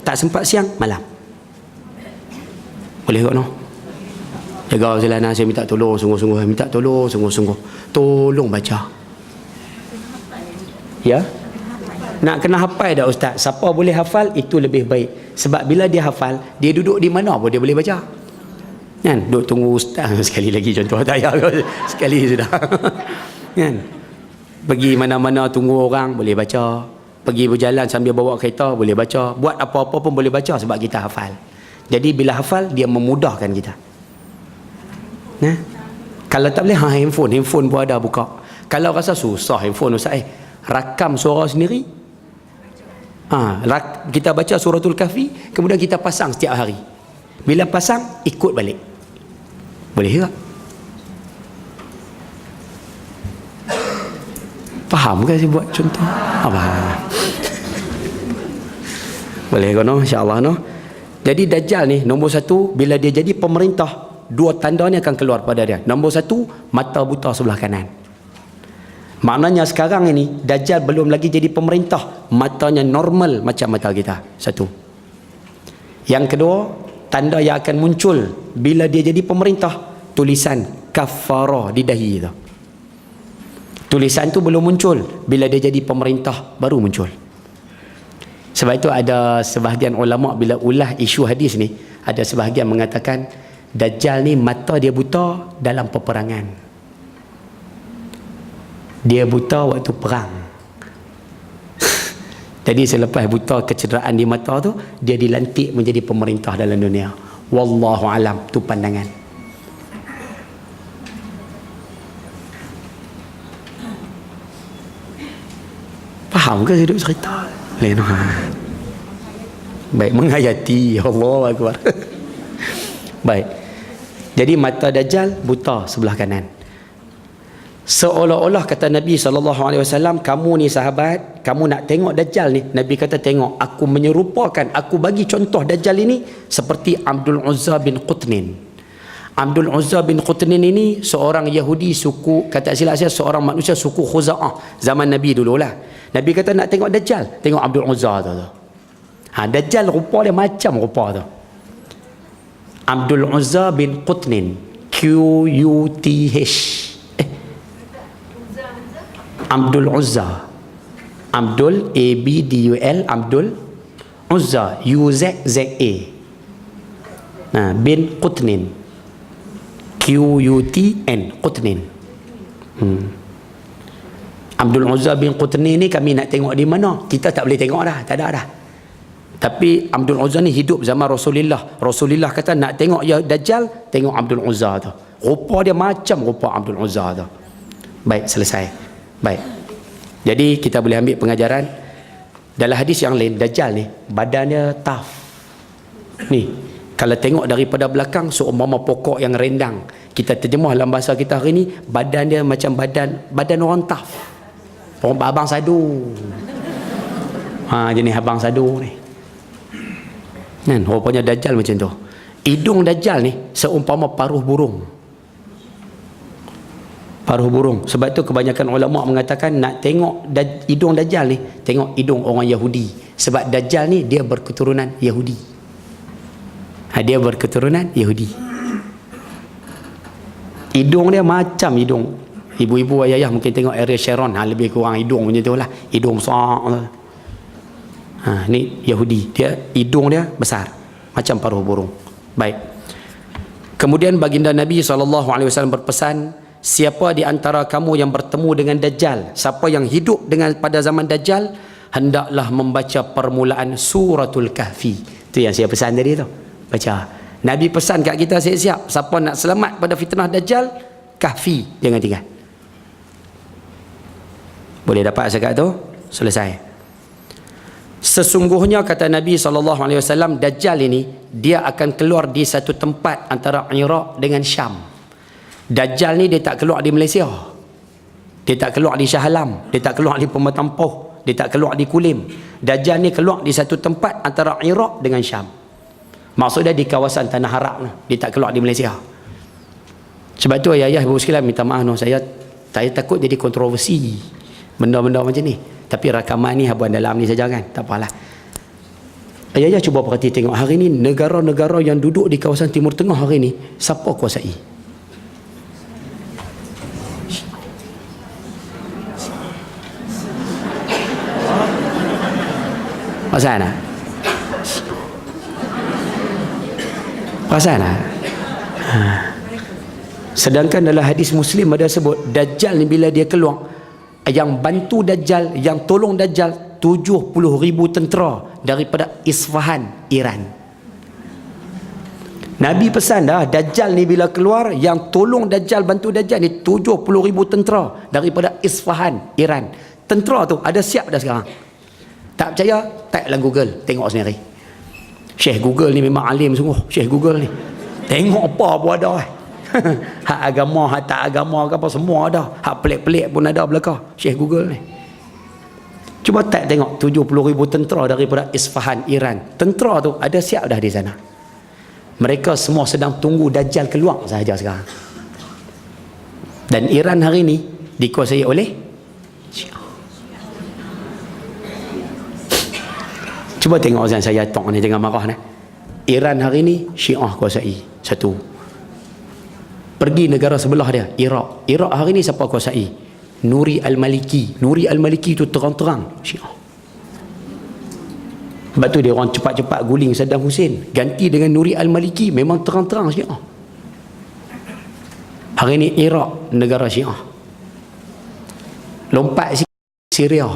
S1: tak sempat siang, malam. Boleh kau no? Jaga selana, saya minta tolong sungguh-sungguh, minta tolong sungguh-sungguh. Tolong baca. Ya? Nak kena hafal dah ustaz. Siapa boleh hafal itu lebih baik. Sebab bila dia hafal, dia duduk di mana pun dia boleh baca. Kan? Duduk tunggu ustaz sekali lagi contoh tak payah sekali sudah. Kan? Pergi mana-mana tunggu orang boleh baca. Pergi berjalan sambil bawa kereta boleh baca. Buat apa-apa pun boleh baca sebab kita hafal. Jadi bila hafal dia memudahkan kita. Nah, kalau tak boleh handphone pun ada buka. Kalau rasa susah handphone ustaz rakam suara sendiri. Kita baca suratul Kahfi, kemudian kita pasang setiap hari. Bila pasang ikut balik. Boleh tak? Faham ke saya buat contoh? Apa? Boleh ke no? InsyaAllah no. Jadi Dajjal ni nombor 1, bila dia jadi pemerintah, 2 tanda ni akan keluar pada dia. Nombor 1, mata buta sebelah kanan. Maknanya sekarang ini Dajjal belum lagi jadi pemerintah, matanya normal macam mata kita. 1. Yang kedua, tanda yang akan muncul bila dia jadi pemerintah, tulisan kafarah di dahi itu. Tulisan tu belum muncul. Bila dia jadi pemerintah, baru muncul. Sebab itu ada sebahagian ulama' bila ulah isu hadis ni, ada sebahagian mengatakan Dajjal ni mata dia buta dalam peperangan. Dia buta waktu perang. Jadi selepas buta kecederaan di mata tu, dia dilantik menjadi pemerintah dalam dunia. Wallahu alam, tu pandangan. Faham ke saya duduk cerita? Lain. Baik, menghayati. Allah Akbar. Baik. Jadi mata Dajjal buta sebelah kanan. Seolah-olah kata Nabi SAW, kamu ni sahabat, kamu nak tengok Dajjal ni. Nabi kata tengok, aku menyerupakan, aku bagi contoh Dajjal ini seperti Abdul Uzza bin Qutnin. Abdul Uzza bin Qutnin ini seorang Yahudi suku, kata silap saya, seorang manusia suku Khuza'ah zaman Nabi dululah. Nabi kata nak tengok Dajjal, tengok Abdul Uzza tu. Dajjal rupa dia macam rupa tu. Abdul Uzza bin Qutnin, Q-U-T-H. Abdul Uzza. Abdul, A-B-D-U-L, Abdul Uzza, U-Z-Z-A. Bin Qutnin, Q-U-T-N, Qutnin. Abdul Uzza bin Qutnin ni kami nak tengok di mana? Kita tak boleh tengok dah, tak ada dah. Tapi Abdul Uzza ni hidup zaman Rasulullah. Rasulullah kata nak tengok ya Dajjal, tengok Abdul Uzza tu. Rupa dia macam rupa Abdul Uzza tu. Baik, selesai. Baik. Jadi kita boleh ambil pengajaran dalam hadis yang lain, Dajjal ni badannya tough. Ni, kalau tengok daripada belakang seumpama pokok yang rendang. Kita terjemah dalam bahasa kita hari ni, badan dia macam badan orang tough. Orang abang sadu. Jenis abang sadu ni. Kan, rupanya Dajjal macam tu. Hidung Dajjal ni seumpama paruh burung. Paruh burung. Sebab tu kebanyakan ulama mengatakan nak tengok hidung Dajjal ni, tengok hidung orang Yahudi. Sebab Dajjal ni dia berketurunan Yahudi. Dia berketurunan Yahudi. Hidung dia macam hidung ibu-ibu ayah mungkin tengok Ariel Sharon, lebih kurang hidung macam tu lah. Hidung besar. Ni Yahudi, dia hidung dia besar macam paruh burung. Baik. Kemudian baginda Nabi SAW berpesan, siapa di antara kamu yang bertemu dengan Dajjal, siapa yang hidup dengan pada zaman Dajjal, hendaklah membaca permulaan suratul Kahfi. Itu yang saya pesan tadi tu. Baca. Nabi pesan kat kita siap-siap, siapa nak selamat pada fitnah Dajjal, Kahfi jangan tinggal. Boleh dapat sekat tu? Selesai. Sesungguhnya kata Nabi SAW, Dajjal ini dia akan keluar di satu tempat antara Iraq dengan Syam. Dajjal ni dia tak keluar di Malaysia, dia tak keluar di Shah Alam, dia tak keluar di Pematang Poh, dia tak keluar di Kulim. Dajjal ni keluar di satu tempat antara Iraq dengan Syam. Maksudnya di kawasan Tanah Arab, dia tak keluar di Malaysia. Sebab tu ayah-ayah ibu sekalian minta maaf, saya takut jadi kontroversi benda-benda macam ni. Tapi rakaman ni habuan dalam ni saja kan, tak apalah. Ayah-ayah cuba perhati tengok hari ni negara-negara yang duduk di kawasan Timur Tengah hari ni, siapa kuasai? Perasan tak? Perasan tak? Sedangkan dalam hadis Muslim ada sebut Dajjal ni bila dia keluar, yang bantu Dajjal, yang tolong Dajjal 70,000 tentera daripada Isfahan, Iran. Nabi pesan dah, Dajjal ni bila keluar, yang tolong Dajjal, bantu Dajjal ni 70,000 tentera daripada Isfahan, Iran. Tentera tu ada siap dah sekarang. Tak percaya, type dalam Google, tengok sendiri. Syekh Google ni memang alim sungguh, Syekh Google ni. Tengok apa pun ada. Hak agama, hak tak agama ke apa, semua ada. Hak pelik-pelik pun ada belakang Syekh Google ni. Cuba tak tengok 70,000 tentera daripada Isfahan, Iran. Tentera tu ada siap dah di sana. Mereka semua sedang tunggu Dajjal keluar sahaja sekarang. Dan Iran hari ni dikuasai oleh Syiah. Cuba tengok azan saya tok ni, jangan marah ni. Iran hari ni Syiah kuasai. Satu. Pergi negara sebelah dia, Iraq. Iraq hari ni siapa kuasai? Nuri Al-Maliki. Nuri Al-Maliki tu terang-terang Syiah. Sebab tu dia orang cepat-cepat guling Saddam Hussein, ganti dengan Nuri Al-Maliki, memang terang-terang Syiah. Hari ni Iraq negara Syiah. Lompat sikit Syria,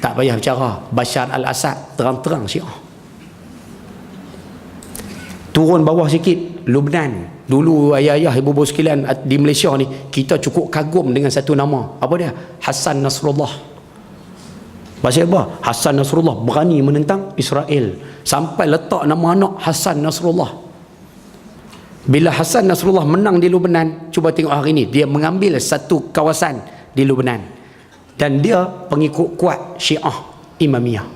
S1: tak payah bicara, Bashar al-Assad terang-terang Syiah. Turun bawah sikit Lubnan. Dulu ayah-ayah ibu-ibu sekalian di Malaysia ni, kita cukup kagum dengan satu nama. Apa dia? Hassan Nasrullah. Pasal apa? Hassan Nasrullah berani menentang Israel, sampai letak nama anak Hassan Nasrullah. Bila Hassan Nasrullah menang di Lubnan, cuba tengok hari ni, dia mengambil satu kawasan di Lubnan, dan dia pengikut kuat Syiah Imamiyah.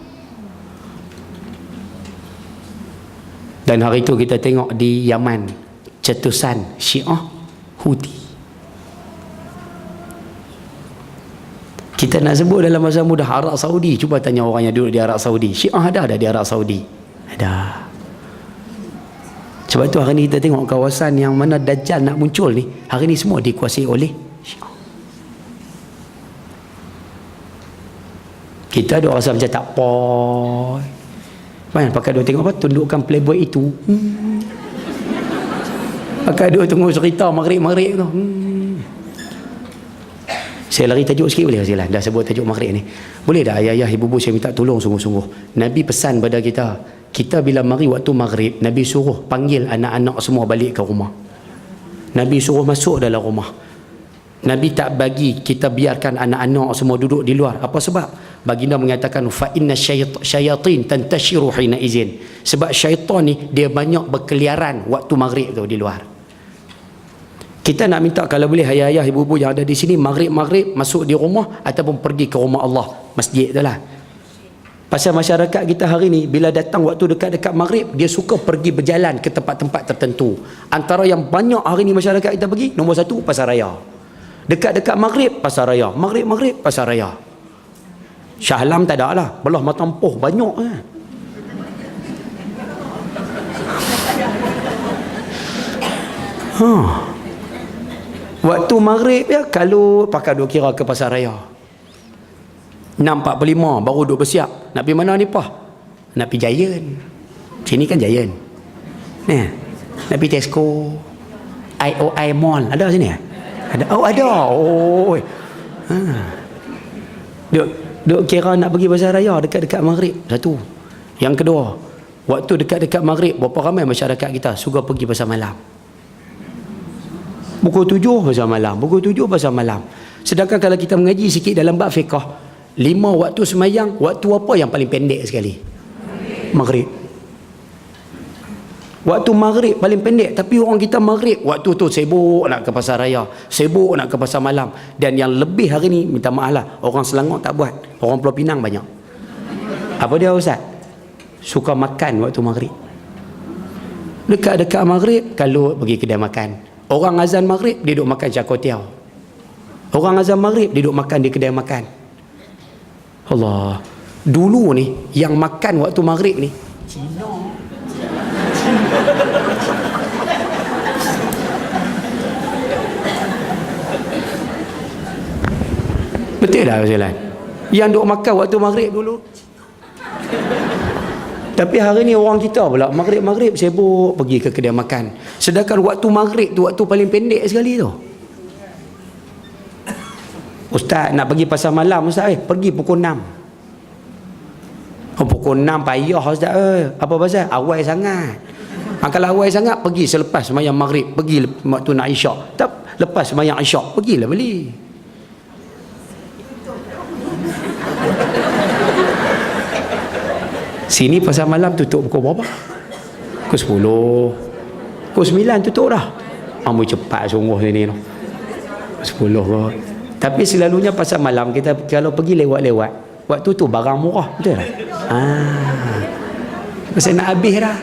S1: Dan hari itu kita tengok di Yaman, cetusan Syiah Houthi. Kita nak sebut dalam masa mudah Arab Saudi, cuba tanya orang yang duduk di Arab Saudi, Syiah ada di Arab Saudi? Ada. Sebab tu hari ni kita tengok kawasan yang mana Dajjal nak muncul ni, hari ni semua dikuasai oleh Syiah. Kita ada rasa macam tak apa. Mana pakai dia tengok apa? Tundukkan playboy itu. Pakai dia tunggu cerita maghrib-maghrib tu. Saya lari tajuk sikit boleh tak? Dah sebut tajuk maghrib ni. Boleh tak ayah-ayah ibu-ibu saya minta tolong sungguh-sungguh. Nabi pesan pada kita, kita bila mari waktu maghrib, Nabi suruh panggil anak-anak semua balik ke rumah. Nabi suruh masuk dalam rumah. Nabi tak bagi kita biarkan anak-anak semua duduk di luar. Apa sebab? Baginda mengatakan fa inna syayatin tantashiru hina izin. Sebab syaitan ni dia banyak berkeliaran waktu maghrib tu di luar. Kita nak minta kalau boleh ayah-ayah ibu-ibu yang ada di sini maghrib-maghrib masuk di rumah ataupun pergi ke rumah Allah, masjid tu lah. Pasal masyarakat kita hari ni bila datang waktu dekat-dekat maghrib, dia suka pergi berjalan ke tempat-tempat tertentu. Antara yang banyak hari ni masyarakat kita pergi, nombor satu pasar raya. Dekat-dekat maghrib pasar raya, maghrib-maghrib pasar raya. Shah Alam tak ada lah, belah Matampoh banyak kan. Waktu maghrib ya, kalau pakai dua kira ke pasar raya 6.45 baru duduk bersiap. Nak pergi mana ni Pah? Nak pergi Giant. Sini kan Giant. Nak pergi Tesco, IOI Mall. Ada sini ya? Ada. Oh ada. Oh. Duk kira nak pergi pasar raya dekat-dekat maghrib. Satu. Yang kedua, waktu dekat-dekat maghrib, berapa ramai masyarakat kita suka pergi pasar malam. Pukul 7 pasar malam, pukul 7 pasar malam. Sedangkan kalau kita mengaji sikit dalam bab fiqh, 5 waktu semayang, waktu apa yang paling pendek sekali? Maghrib. Waktu maghrib paling pendek, tapi orang kita maghrib waktu tu sibuk nak ke pasar raya, sibuk nak ke pasar malam. Dan yang lebih hari ni, minta maaf lah, orang Selangor tak buat, orang Pulau Pinang banyak. Apa dia Ustaz? Suka makan waktu maghrib. Dekat-dekat maghrib kalau pergi kedai makan, orang azan maghrib dia duduk makan cakotiao. Orang azan maghrib dia duduk makan di kedai makan. Allah. Dulu ni yang makan waktu maghrib ni Cina. Betul tak Ustaz? Yang duk makan waktu maghrib dulu. Tapi hari ni orang kita pula maghrib-maghrib sibuk pergi ke kedai makan. Sedangkan waktu maghrib tu waktu paling pendek sekali tu. Ustaz nak pergi pasar malam Ustaz, pergi pukul 6. Oh, pukul 6 payah Ustaz. Apa pasal? Awal sangat. Kalau awal sangat pergi selepas sembahyang maghrib, pergi waktu nak isyak. Tak, lepas sembahyang isyak pergilah beli. Sini pasar malam tutup pukul berapa? Pukul 10. Pukul 9 tutup dah. Amu cepat sungguh sini tu. 10 kot. Tapi selalunya pasar malam kita kalau pergi lewat-lewat, waktu tu barang murah, betul tak? Pasal nak habis dah.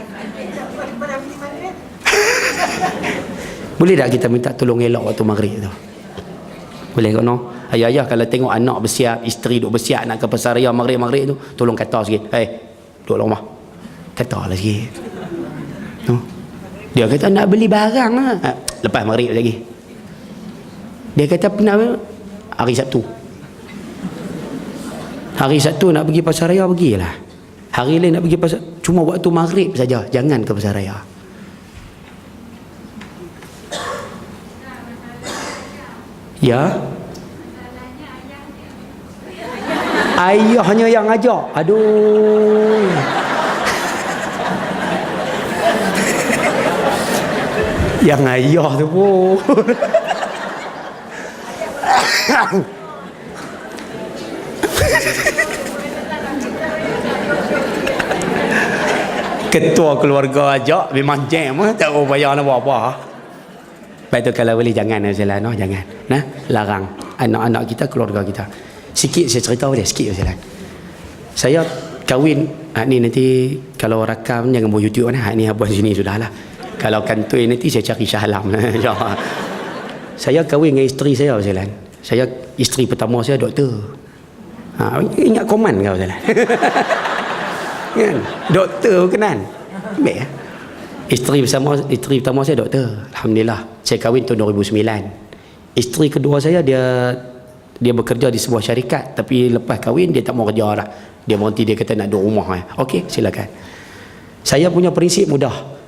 S1: Boleh tak kita minta tolong elok waktu maghrib tu? Boleh ke no? Ayah-ayah kalau tengok anak bersiap, isteri duk bersiap nak ke pasar raya maghrib-maghrib tu, tolong kata sikit. Duduk dalam rumah. Kata lah sikit. Dia kata nak beli barang lah. Lepas maghrib lagi. Dia kata nak hari Sabtu. Hari Sabtu nak pergi pasar raya, pergilah. Hari lain nak pergi pasar, cuma waktu maghrib saja, jangan ke pasar raya. Ya, ayahnya yang ajak. Aduh, yang ayah tu pun. Ketua keluarga ajak memang jam, tak tahu bayar nak buat apa. Baik tu, kalau boleh jangan Ustaz, no, jangan. Nah, larang anak-anak kita, keluarga kita. Sikit saya cerita boleh, sikit Ustaz. Saya kahwin, ni nanti kalau rakam jangan buat YouTube nah. Ni buat sini sudahlah. Kalau kantoi nanti saya cari Shah Alam. Saya kahwin dengan isteri saya Ustaz. Saya isteri pertama saya doktor. Ingat komen kau Ustaz. Kan? Doktor kenan. Baik ya. Isteri pertama saya doktor. Alhamdulillah. Saya kahwin tahun 2009. Isteri kedua saya dia bekerja di sebuah syarikat, tapi lepas kahwin dia tak mau kerja dah. Dia berhenti, dia kata nak duduk rumah. Okey, silakan. Saya punya prinsip mudah.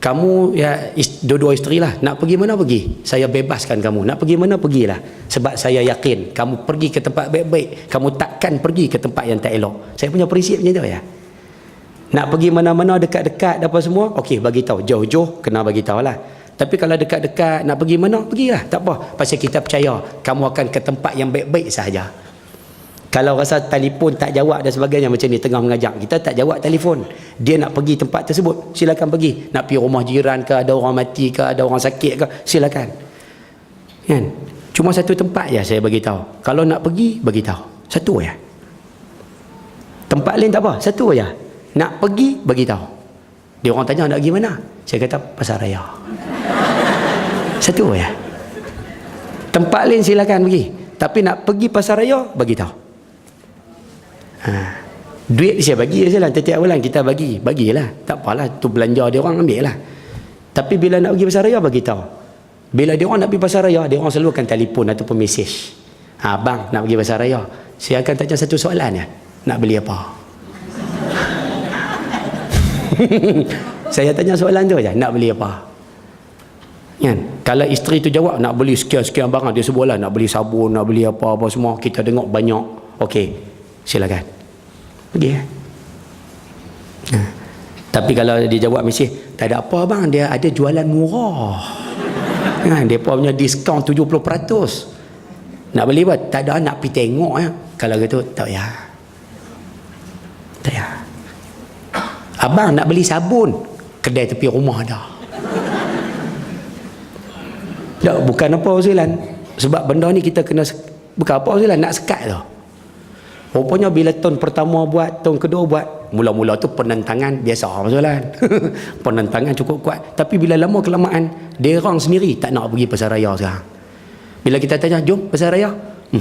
S1: Kamu ya dua-dua isteri lah, nak pergi mana pergi. Saya bebaskan kamu. Nak pergi mana pergilah. Sebab saya yakin kamu pergi ke tempat baik-baik, kamu takkan pergi ke tempat yang tak elok. Saya punya prinsip macam tu ya. Nak pergi mana-mana dekat-dekat apa semua, okey bagi tahu. Jauh-jauh kena bagi tahu lah. Tapi kalau dekat-dekat nak pergi mana, pergilah, tak apa. Pasal kita percaya kamu akan ke tempat yang baik-baik sahaja. Kalau rasa telefon tak jawab dan sebagainya macam ni tengah mengajak, kita tak jawab telefon. Dia nak pergi tempat tersebut, silakan pergi. Nak pergi rumah jiran ke, ada orang mati ke, ada orang sakit ke, silakan. Kan? Cuma satu tempat je saya bagi tahu. Kalau nak pergi, bagi tahu. Satu ya. Tempat lain tak apa, satu aja. Nak pergi, bagi tahu. Dia orang tanya nak pergi mana? Saya kata pasar raya. Satu ya. Tempat lain silakan pergi. Tapi nak pergi pasar raya, bagi tahu. Duit saya bagi je lah. Setiap bulan kita bagilah. Tak apalah, tu belanja dia orang ambil lah. Tapi bila nak pergi pasar raya, bagi tahu. Bila dia orang nak pergi pasar raya, dia orang selalu akan telefon ataupun mesej. Bang, nak pergi pasar raya. Saya akan tanya satu soalan ya. Nak beli apa? Saya tanya soalan tu aja, nak beli apa? Kan? Kalau isteri tu jawab nak beli sekian-sekian barang, dia sebutlah nak beli sabun, nak beli apa-apa semua, kita tengok banyak. Okey, silakan. Pergi ya. Tapi kalau dia jawab mesej, tak ada apa bang, dia ada jualan murah. Kan? Dia punya diskaun 70%. Nak beli apa? Tak ada, nak pergi tengok ya. Kalau gitu, tak ya. Tak ya. Abang nak beli sabun, kedai tepi rumah dah. Tak, bukan apa Uzilan. Sebab benda ni kita kena, bukan apa Uzilan, nak sekat tu. Rupanya bila tahun pertama buat, tahun kedua buat, mula-mula tu penentangan biasa Uzilan. Penentangan cukup kuat. Tapi bila lama kelamaan, dia orang sendiri tak nak pergi pasar raya sekarang. Bila kita tanya, jom pasar raya.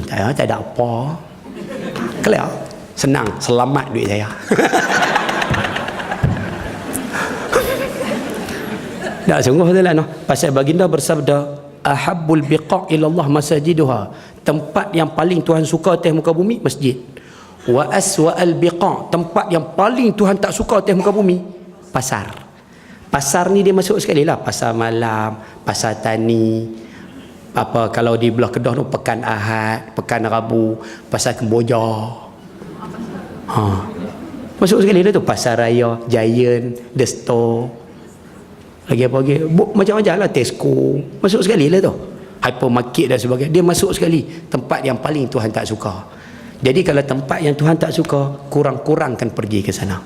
S1: Tak ada apa. Clear? Senang, selamat duit saya. Tak sungguh betul no. Pasal baginda bersabda, ahabbul biqa' ila Allah masajiduha. Tempat yang paling Tuhan suka atas muka bumi, masjid. Wa aswa'al biqa', tempat yang paling Tuhan tak suka atas muka bumi, pasar. Pasar ni dia masuk sekali lah, pasar malam, pasar tani. Apa kalau di belah Kedah tu pekan Ahad, pekan Rabu, pasar Kemboja. Masuk sekali lah tu, pasar raya, Giant, The Store. Lagi apa lagi? Macam-macam lah, Tesco. Masuk sekali lah tu. Hypermarket dan sebagainya. Dia masuk sekali. Tempat yang paling Tuhan tak suka. Jadi kalau tempat yang Tuhan tak suka, kurang-kurangkan pergi ke sana.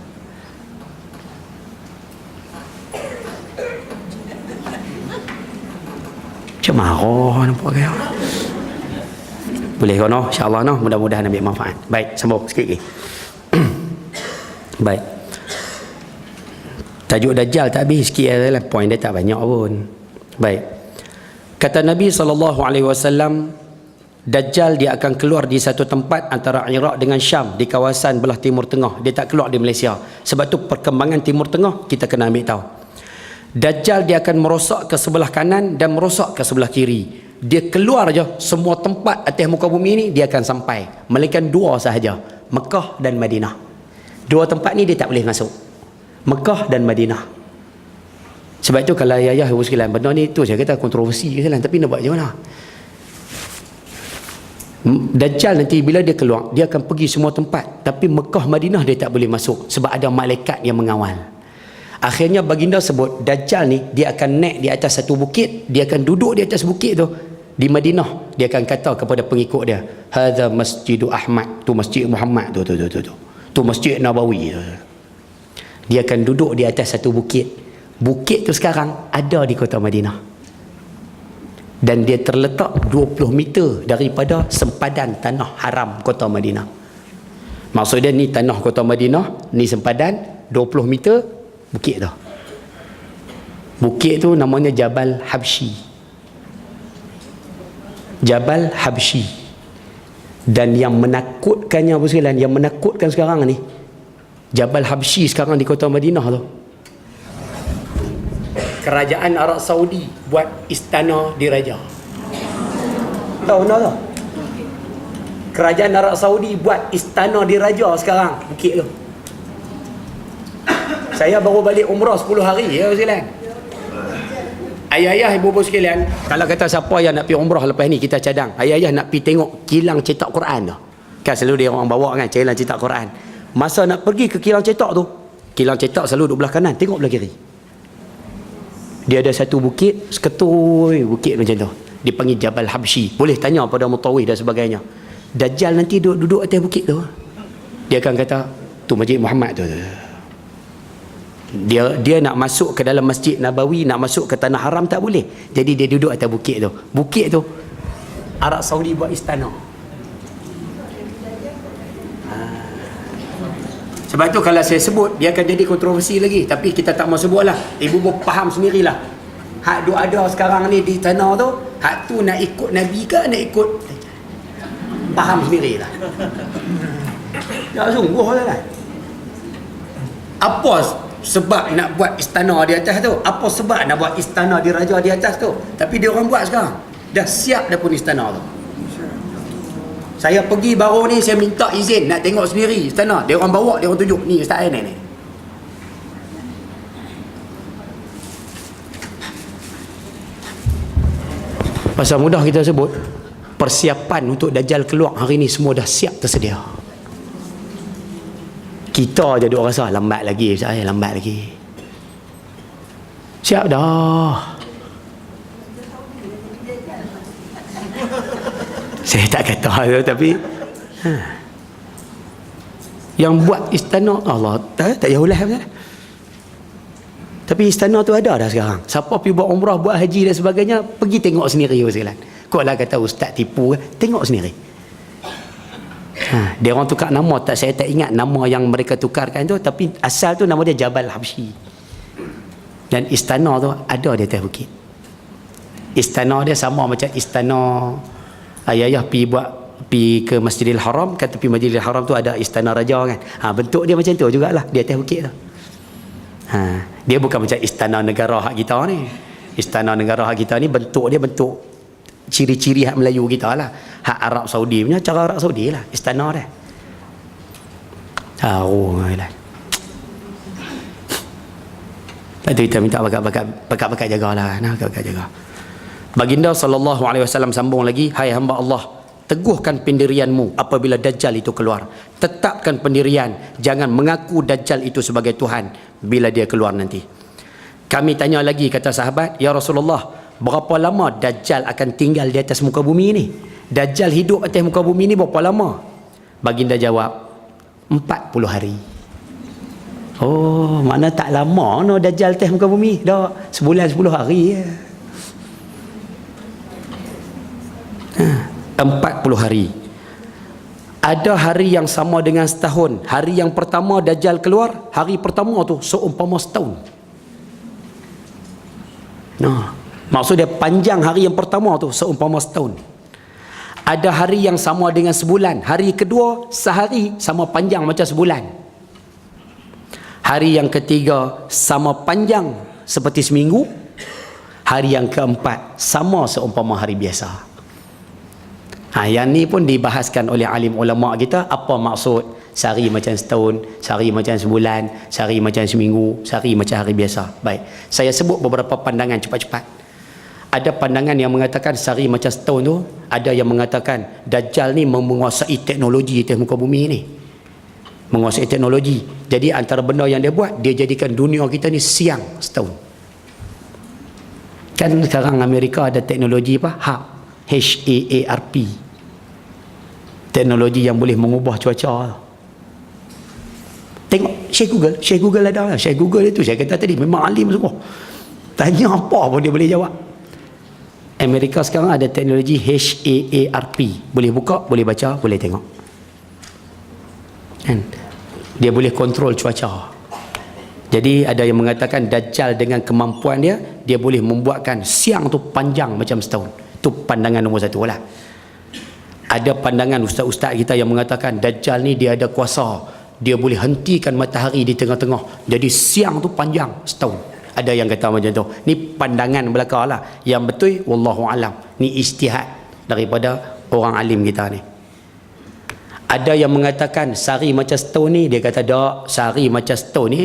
S1: Macam marah nampak kaya. Boleh kau no? InsyaAllah no? Mudah-mudahan ambil manfaat. Baik, sambung sikit lagi. Baik. Tajuk Dajjal tak habis sikit lah, poin dia tak banyak pun. Baik. Kata Nabi SAW, Dajjal dia akan keluar di satu tempat antara Iraq dengan Syam, di kawasan belah Timur Tengah. Dia tak keluar di Malaysia. Sebab tu perkembangan Timur Tengah kita kena ambil tahu. Dajjal dia akan merosak ke sebelah kanan dan merosak ke sebelah kiri. Dia keluar je semua tempat atas muka bumi ni dia akan sampai. Melainkan dua sahaja. Mekah dan Madinah. Dua tempat ni dia tak boleh masuk. Mekah dan Madinah. Sebab itu kalau ayah ibu sekalian, benda ni tu saya kata kontroversi ke sekalian, tapi nak buat macam mana? Dajjal nanti bila dia keluar, dia akan pergi semua tempat, tapi Mekah Madinah dia tak boleh masuk sebab ada malaikat yang mengawal. Akhirnya baginda sebut Dajjal ni dia akan naik di atas satu bukit, dia akan duduk di atas bukit tu di Madinah, dia akan kata kepada pengikut dia, hadza masjidu Ahmad, tu masjid Muhammad tu masjid Nabawi tu. Dia akan duduk di atas satu bukit. Bukit tu sekarang ada di kota Madinah. Dan dia terletak 20 meter daripada sempadan tanah haram kota Madinah. Maksudnya ni tanah kota Madinah, ni sempadan 20 meter bukit tu. Bukit tu namanya Jabal Habsyi. Jabal Habsyi. Dan yang menakutkannya apa sekalian, yang menakutkan sekarang ni, Jabal Habsyi sekarang di kota Madinah tu, kerajaan Arab Saudi buat istana diraja. Tahu tak? Kerajaan Arab Saudi buat istana diraja sekarang bukit tu. Saya baru balik umrah 10 hari ya sekalian. Ayah-ayah ibu-ibu sekalian, kalau kata siapa yang nak pergi umrah lepas ni, kita cadang. Ayah-ayah nak pergi tengok kilang cetak Quran tu. Kan selalu dia orang bawa kan kilang cetak Quran. Masa nak pergi ke kilang cetak tu, kilang cetak selalu duduk belah kanan, tengok belah kiri. Dia ada satu bukit, seketui bukit macam tu. Dipanggil Jabal Habsyi. Boleh tanya pada mutawif dan sebagainya. Dajjal nanti duduk atas bukit tu. Dia akan kata, tu Masjid Muhammad tu. Dia nak masuk ke dalam Masjid Nabawi, nak masuk ke tanah haram tak boleh. Jadi dia duduk atas bukit tu. Bukit tu Arab Saudi buat istana. Sebab tu kalau saya sebut, dia akan jadi kontroversi lagi. Tapi kita tak mau sebut lah. Ibu-ibu faham sendirilah. Hak duk ada sekarang ni di tanah tu, hak tu nak ikut Nabi ke nak ikut, faham sendirilah. Tak sungguh lah. Apa sebab nak buat istana di atas tu? Apa sebab nak buat istana diraja di atas tu? Tapi dia orang buat sekarang. Dah siap dah pun istana tu. Saya pergi baru ni, saya minta izin nak tengok sendiri istana. Dia orang bawa, dia orang tunjuk ni ustaz ni. Pasal mudah kita sebut, persiapan untuk Dajjal keluar hari ni semua dah siap tersedia. Kita je duk rasa lambat lagi ustaz, lambat lagi. Siap dah. Saya tak kata tu, tapi yang buat istana Allah tak jauh lah. Tapi istana tu ada dah sekarang. Siapa pergi buat umrah, buat haji dan sebagainya, pergi tengok sendiri sekalian. Kau lah kata ustaz tipu, tengok sendiri. Dia orang tukar nama, saya tak ingat nama yang mereka tukarkan tu, tapi asal tu nama dia Jabal Habsyi. Dan istana tu ada di atas bukit. Istana dia sama macam istana ayah pergi ke Masjidil Haram, kat tepi Masjidil Haram tu ada istana raja kan. Bentuk dia macam tu jugalah di atas bukit tu. Dia bukan macam istana negara hak kita ni. Istana negara hak kita ni bentuk dia bentuk ciri-ciri hak Melayu kita lah. Hak Arab Saudi punya cara Arab Saudi lah istana dia. Tahu lah. Lepas tu kita minta bakat-bakat jagalah. Bakat-bakat jaga. Baginda SAW sambung lagi, hai hamba Allah, teguhkan pendirianmu apabila Dajjal itu keluar. Tetapkan pendirian, jangan mengaku Dajjal itu sebagai Tuhan bila dia keluar nanti. Kami tanya lagi, kata sahabat, ya Rasulullah, berapa lama Dajjal akan tinggal di atas muka bumi ni? Dajjal hidup atas muka bumi ni berapa lama? Baginda jawab, 40 hari. Oh, mana tak lama no Dajjal atas muka bumi, dah sebulan 10 hari ya. 40 hari. Ada hari yang sama dengan setahun. Hari yang pertama Dajjal keluar, hari pertama tu seumpama setahun. Maksud dia panjang hari yang pertama tu seumpama setahun. Ada hari yang sama dengan sebulan. Hari kedua sehari sama panjang macam sebulan. Hari yang ketiga sama panjang seperti seminggu. Hari yang keempat sama seumpama hari biasa. Yang ni pun dibahaskan oleh alim ulama kita, apa maksud sehari macam setahun, sehari macam sebulan, sehari macam seminggu, sehari macam hari biasa. Baik, saya sebut beberapa pandangan cepat-cepat. Ada pandangan yang mengatakan sehari macam setahun tu, ada yang mengatakan Dajjal ni menguasai teknologi atas muka bumi ni. Menguasai teknologi. Jadi antara benda yang dia buat, dia jadikan dunia kita ni siang setahun. Kan sekarang Amerika ada teknologi apa? HAARP. HAARP. Teknologi yang boleh mengubah cuaca. Tengok Syekh Google ada. Syekh Google itu saya kata tadi memang alim semua. Tanya apa pun dia boleh jawab. Amerika sekarang ada teknologi HAARP. Boleh buka, boleh baca, boleh tengok. Kan? Dia boleh kontrol cuaca. Jadi ada yang mengatakan Dajjal dengan kemampuan dia, dia boleh membuatkan siang tu panjang macam setahun. Itu pandangan nombor satu lah. Ada pandangan ustaz-ustaz kita yang mengatakan Dajjal ni dia ada kuasa, dia boleh hentikan matahari di tengah-tengah, jadi siang tu panjang setahun. Ada yang kata macam tu. Ni pandangan belaka lah. Yang betul wallahu alam, ni ijtihad daripada orang alim kita ni. Ada yang mengatakan sehari macam setahun ni, dia kata tak, sehari macam setahun ni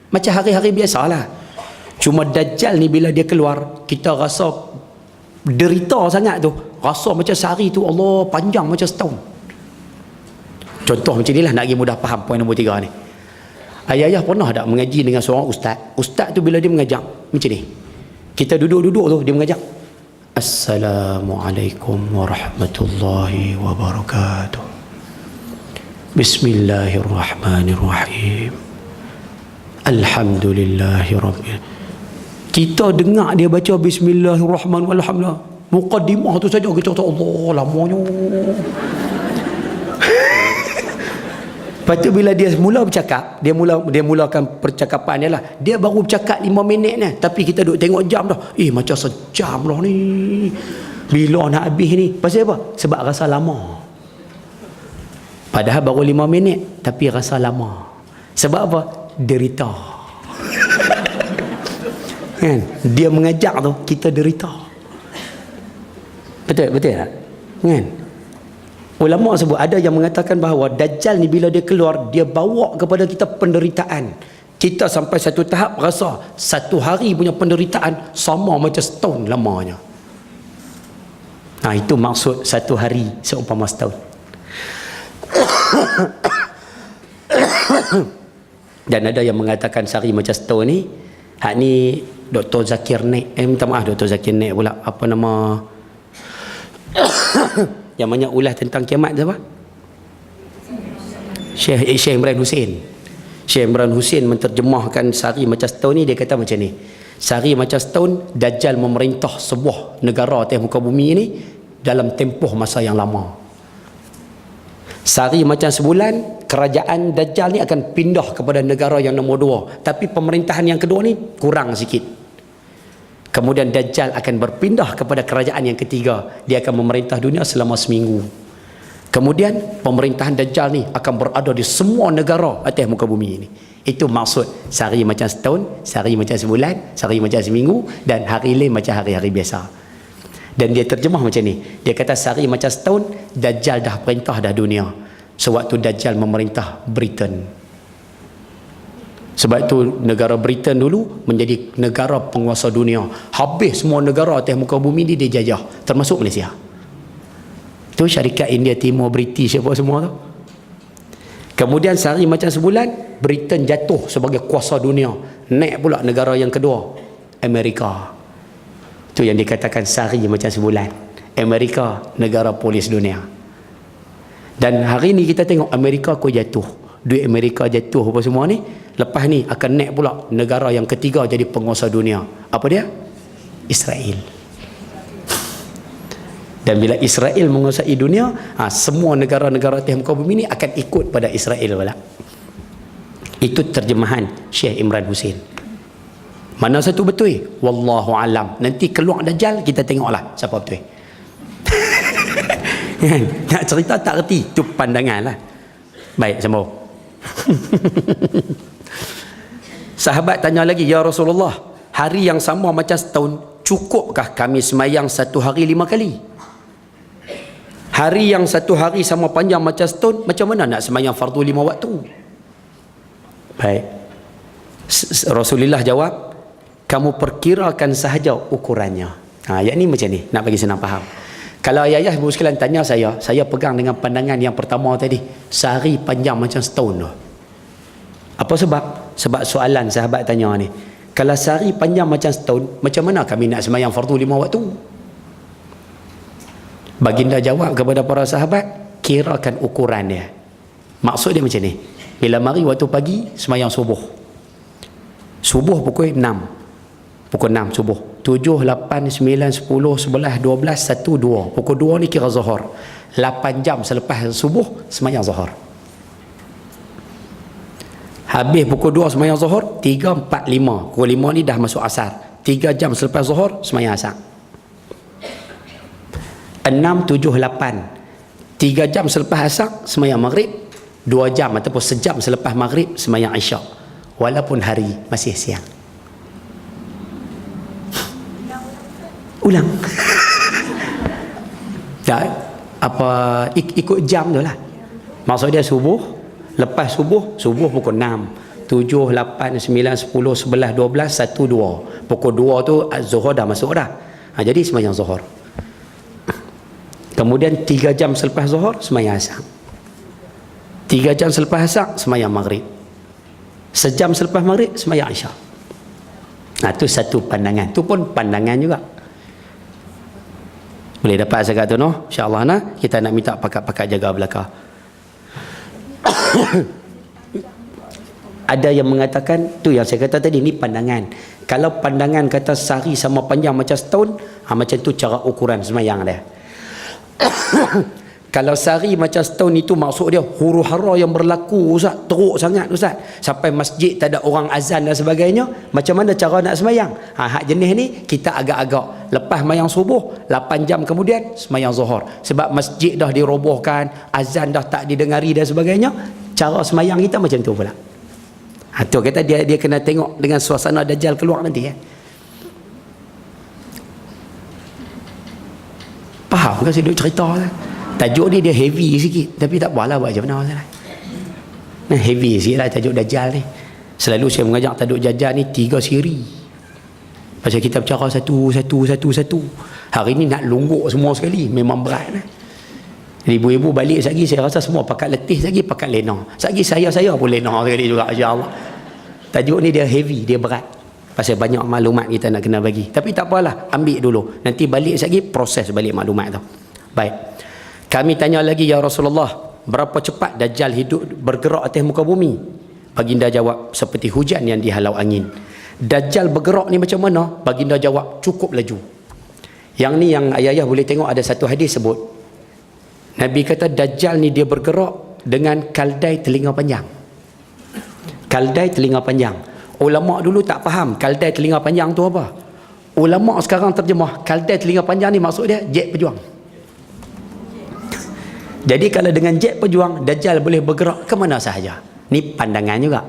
S1: macam hari-hari biasa lah. Cuma Dajjal ni bila dia keluar, kita rasa derita sangat tu. Rasa macam sehari tu Allah panjang macam setahun. Contoh macam ni lah, nak lagi mudah faham poin nombor 3 ni. Ayah-ayah pernah tak mengaji dengan seorang ustaz? Ustaz tu bila dia mengajak macam ni, kita duduk-duduk tu, dia mengajak Assalamualaikum warahmatullahi wabarakatuh, Bismillahirrahmanirrahim, Alhamdulillahirabbil. Kita dengar dia baca Bismillahirrahmanirrahim, muqaddimah tu saja kita kata Allah lamanya. Lepas tu bila dia mula bercakap, dia mulakan percakapan dia lah. Dia baru bercakap 5 minit ni, tapi kita duduk tengok jam dah. Macam sejam lah ni. Bila nak habis ni? Pasal apa? Sebab rasa lama. Padahal baru 5 minit, tapi rasa lama. Sebab apa? Derita. Kan? Dia mengajak tu, kita derita. Betul tak? Kan? Ulama sebut, ada yang mengatakan bahawa Dajjal ni bila dia keluar, dia bawa kepada kita penderitaan. Kita sampai satu tahap rasa satu hari punya penderitaan sama macam setahun lamanya. Itu maksud satu hari seumpama setahun. Dan ada yang mengatakan sehari macam setahun ni, hak ni Dr. Zakir Naik, minta maaf Dr. Zakir Naik pula, apa nama yang banyak ulas tentang kiamat siapa? Syekh Imran Hussein. Syekh Imran Hussein menterjemahkan sehari macam setahun ni, dia kata macam ni, sehari macam setahun Dajjal memerintah sebuah negara atas muka bumi ini dalam tempoh masa yang lama. Sehari macam sebulan, kerajaan Dajjal ni akan pindah kepada negara yang nombor 2, tapi pemerintahan yang kedua ni kurang sikit. Kemudian Dajjal akan berpindah kepada kerajaan yang ketiga, dia akan memerintah dunia selama seminggu. Kemudian pemerintahan Dajjal ni akan berada di semua negara atas muka bumi ini. Itu maksud sehari macam setahun, sehari macam sebulan, sehari macam seminggu, dan hari lain macam hari-hari biasa. Dan dia terjemah macam ni, dia kata sehari macam setahun, Dajjal dah perintah dah dunia sewaktu Dajjal memerintah Britain. Sebab itu negara Britain dulu menjadi negara penguasa dunia. Habis semua negara atas muka bumi ni dia jajah, termasuk Malaysia. Itu syarikat India Timur, British apa semua tu. Kemudian sehari macam sebulan, Britain jatuh sebagai kuasa dunia. Naik pula negara yang kedua, Amerika. Itu yang dikatakan sehari macam sebulan. Amerika negara polis dunia. Dan hari ni kita tengok Amerika kau jatuh, duit Amerika jatuh apa semua ni. Lepas ni akan naik pula negara yang ketiga jadi penguasa dunia. Apa dia? Israel. Dan bila Israel menguasai dunia, semua negara-negara atas muka bumi ni akan ikut pada Israel pula. Itu terjemahan Syekh Imran Hussein. Mana satu betul? Wallahu alam. Nanti keluar Dajjal, kita tengoklah siapa betul. Nak cerita tak reti, itu pandangan lah. Baik, sambung. Sahabat tanya lagi, ya Rasulullah, hari yang sama macam setahun, cukupkah kami semayang satu hari 5 kali? Hari yang satu hari sama panjang macam setahun, macam mana nak sembahyang fardu 5 waktu? Baik. Rasulullah jawab, kamu perkirakan sahaja ukurannya. Ayat ni macam ni, nak bagi senang faham. Kalau ayah ibu sekalian tanya saya pegang dengan pandangan yang pertama tadi, sehari panjang macam setahun tu. Apa sebab? Sebab soalan sahabat tanya ni, kalau sehari panjang macam setahun, macam mana kami nak sembahyang fardu 5 waktu? Baginda jawab kepada para sahabat, kirakan ukuran dia. Maksud dia macam ni, bila mari waktu pagi sembahyang subuh. Subuh pukul 6. Pukul 6 subuh. 7, 8, 9, 10, 11, 12, 1, 2. Pukul 2 ni kira zuhur. 8 jam selepas subuh sembahyang zuhur. Habis pukul 2 sembahyang zuhur, 3, 4, 5. Pukul 5 ni dah masuk asar. 3 jam selepas zuhur sembahyang asar. 6, 7, 8. 3 jam selepas asar sembahyang maghrib. 2 jam ataupun sejam selepas maghrib sembahyang isyak. Walaupun hari masih siang. Ulang. Tak, apa ikut jam tu lah. Maksud dia subuh, lepas subuh pukul 6, 7, 8, 9, 10, 11, 12, 1, 2. Pukul 2 tu zuhur dah masuk dah. Jadi sembahyang zuhur. Kemudian 3 jam selepas zuhur sembahyang asar. 3 jam selepas asar sembahyang maghrib. Sejam selepas maghrib sembahyang isyak. Itu satu pandangan. Itu pun pandangan juga. Boleh dapat zakat tu noh? InsyaAllah nah, kita nak minta pakat-pakat jaga belakang. Ada yang mengatakan, tu yang saya kata tadi, ni pandangan. Kalau pandangan kata sehari sama panjang macam setahun, macam tu cara ukuran sembahyang dia. Kalau sehari macam setahun itu maksud dia huru hara yang berlaku Ustaz, teruk sangat Ustaz, sampai masjid tak ada orang azan dan sebagainya. Macam mana cara nak sembahyang? Hak jenis ni kita agak-agak lepas sembahyang subuh 8 jam kemudian sembahyang zuhur, sebab masjid dah dirobohkan, azan dah tak didengari dan sebagainya. Cara sembahyang kita macam tu pula. Tu kata dia kena tengok dengan suasana Dajjal keluar nanti. Faham ke saya duk cerita kan? Tajuk ni dia heavy sikit, tapi tak apalah, buat macam mana nah, heavy sikit lah tajuk Dajjal ni. Selalu saya mengajar tajuk Dajjal ni 3 siri. Pasal kita bercara satu. Hari ni nak lungguk semua sekali, memang berat lah. Ibu-ibu balik sekali, saya rasa semua pakat letih sekali, pakat lena sekali, saya pun lena sekali juga, insyaAllah. Tajuk ni dia heavy, dia berat, pasal banyak maklumat kita nak kena bagi. Tapi tak apalah, ambil dulu, nanti balik sekali proses balik maklumat tu. Baik, kami tanya lagi, ya Rasulullah, berapa cepat Dajjal hidup bergerak atas muka bumi? Baginda jawab, seperti hujan yang dihalau angin. Dajjal bergerak ni macam mana? Baginda jawab, cukup laju. Yang ni yang ayah-ayah boleh tengok, ada satu hadis sebut, Nabi kata Dajjal ni dia bergerak dengan kaldai telinga panjang. Kaldai telinga panjang. Ulama dulu tak faham kaldai telinga panjang tu apa. Ulama sekarang terjemah kaldai telinga panjang ni maksud dia jet pejuang. Jadi kalau dengan jet pejuang Dajjal boleh bergerak ke mana sahaja. Ni pandangan juga,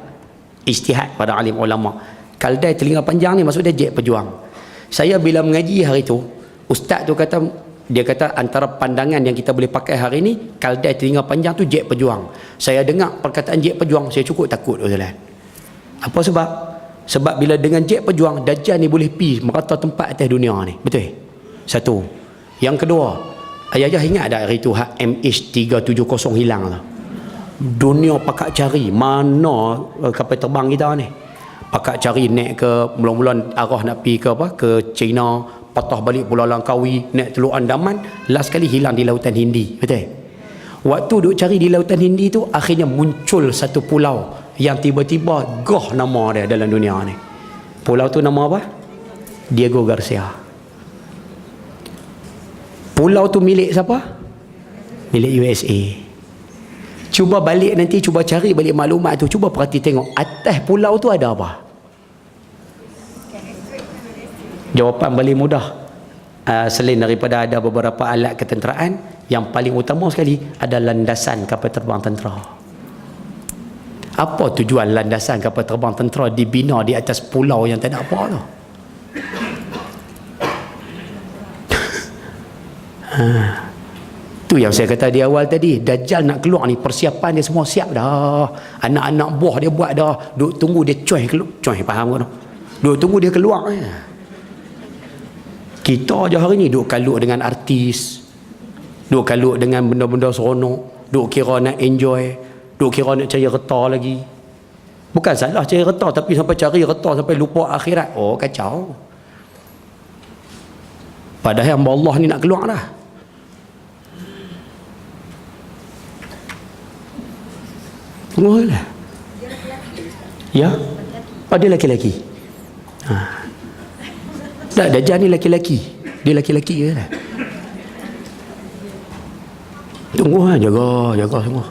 S1: ijtihad pada alim ulama. Kaldai telinga panjang ni maksud dia jet pejuang. Saya bila mengaji hari tu, ustaz tu kata, dia kata antara pandangan yang kita boleh pakai hari ni, kaldai telinga panjang tu jet pejuang. Saya dengar perkataan jet pejuang, saya cukup takut Ustaz. Apa sebab? Sebab bila dengan jet pejuang, Dajjal ni boleh pergi merata tempat atas dunia ni. Betul? Satu. Yang kedua, ayah ingat tak hari tu MH370 hilang tu? Dunia pakat cari mana kapal terbang kita ni. Pakat cari naik ke, mula-mula arah nak pergi ke apa? Ke China, patah balik Pulau Langkawi, naik Teluk Andaman, last kali hilang di Lautan Hindi. Betul? Waktu duk cari di Lautan Hindi tu, akhirnya muncul satu pulau yang tiba-tiba goh nama dia dalam dunia ni. Pulau tu nama apa? Diego Garcia. Pulau tu milik siapa? Milik USA. Cuba balik nanti, cuba cari balik maklumat tu, cuba perhati tengok atas pulau tu ada apa. Jawapan paling mudah, selain daripada ada beberapa alat ketenteraan, yang paling utama sekali ada landasan kapal terbang tentera. Apa tujuan landasan kapal terbang tentera dibina di atas pulau yang tak ada apa tu? Tu yang saya kata di awal tadi, Dajjal nak keluar ni, persiapan dia semua siap dah. Anak-anak buah dia buat dah. Duk tunggu dia coy keluar. Coy faham ke tu? Duk tunggu dia keluar. Kita je hari ni duk kalut dengan artis. Duk kalut dengan benda-benda seronok. Duk kira nak enjoy. Duk kira nak cari reta lagi. Bukan salah cari reta, tapi sampai cari reta sampai lupa akhirat. Oh, kacau. Padahal hamba Allah ni nak keluar dah. Tunggu lah. Ya? Oh, dia laki-laki. Tak, Dajjal ni laki-laki. Dia laki-laki ke lah. Tunggu lah, jaga semua.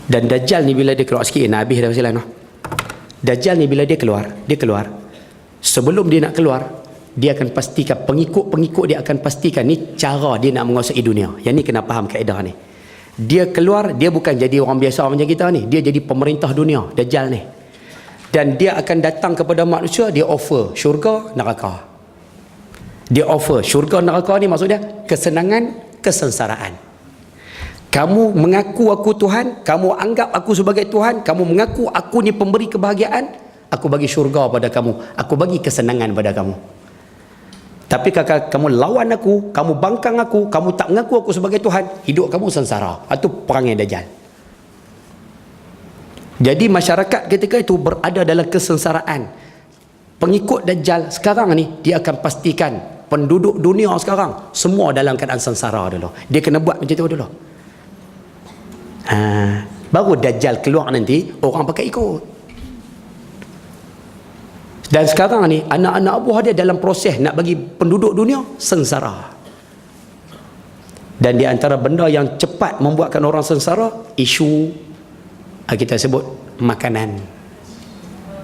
S1: Dan Dajjal ni bila dia keluar sikit, nak habis dah pasal lah. Dajjal ni bila dia keluar. Sebelum dia nak keluar, dia akan pastikan, pengikut dia akan pastikan ni cara dia nak menguasai dunia. Yang ni kena faham kaedah ni. Dia keluar, dia bukan jadi orang biasa macam kita ni. Dia jadi pemerintah dunia, Dajjal ni. Dan dia akan datang kepada manusia, dia offer syurga, neraka. Dia offer syurga, neraka ni maksud dia kesenangan, kesengsaraan. Kamu mengaku aku Tuhan, kamu anggap aku sebagai Tuhan, kamu mengaku aku ni pemberi kebahagiaan, aku bagi syurga pada kamu, aku bagi kesenangan pada kamu. Tapi kalau kamu lawan aku, kamu bangkang aku, kamu tak mengaku aku sebagai Tuhan, hidup kamu sengsara. Itu perangai Dajjal. Jadi masyarakat ketika itu berada dalam kesengsaraan. Pengikut Dajjal sekarang ni, dia akan pastikan penduduk dunia sekarang semua dalam keadaan sengsara dulu. Dia kena buat macam tu dulu. Baru Dajjal keluar nanti, orang pakai ikut. Dan sekarang ni anak-anak buah dia dalam proses nak bagi penduduk dunia sengsara. Dan di antara benda yang cepat membuatkan orang sengsara, isu kita sebut makanan.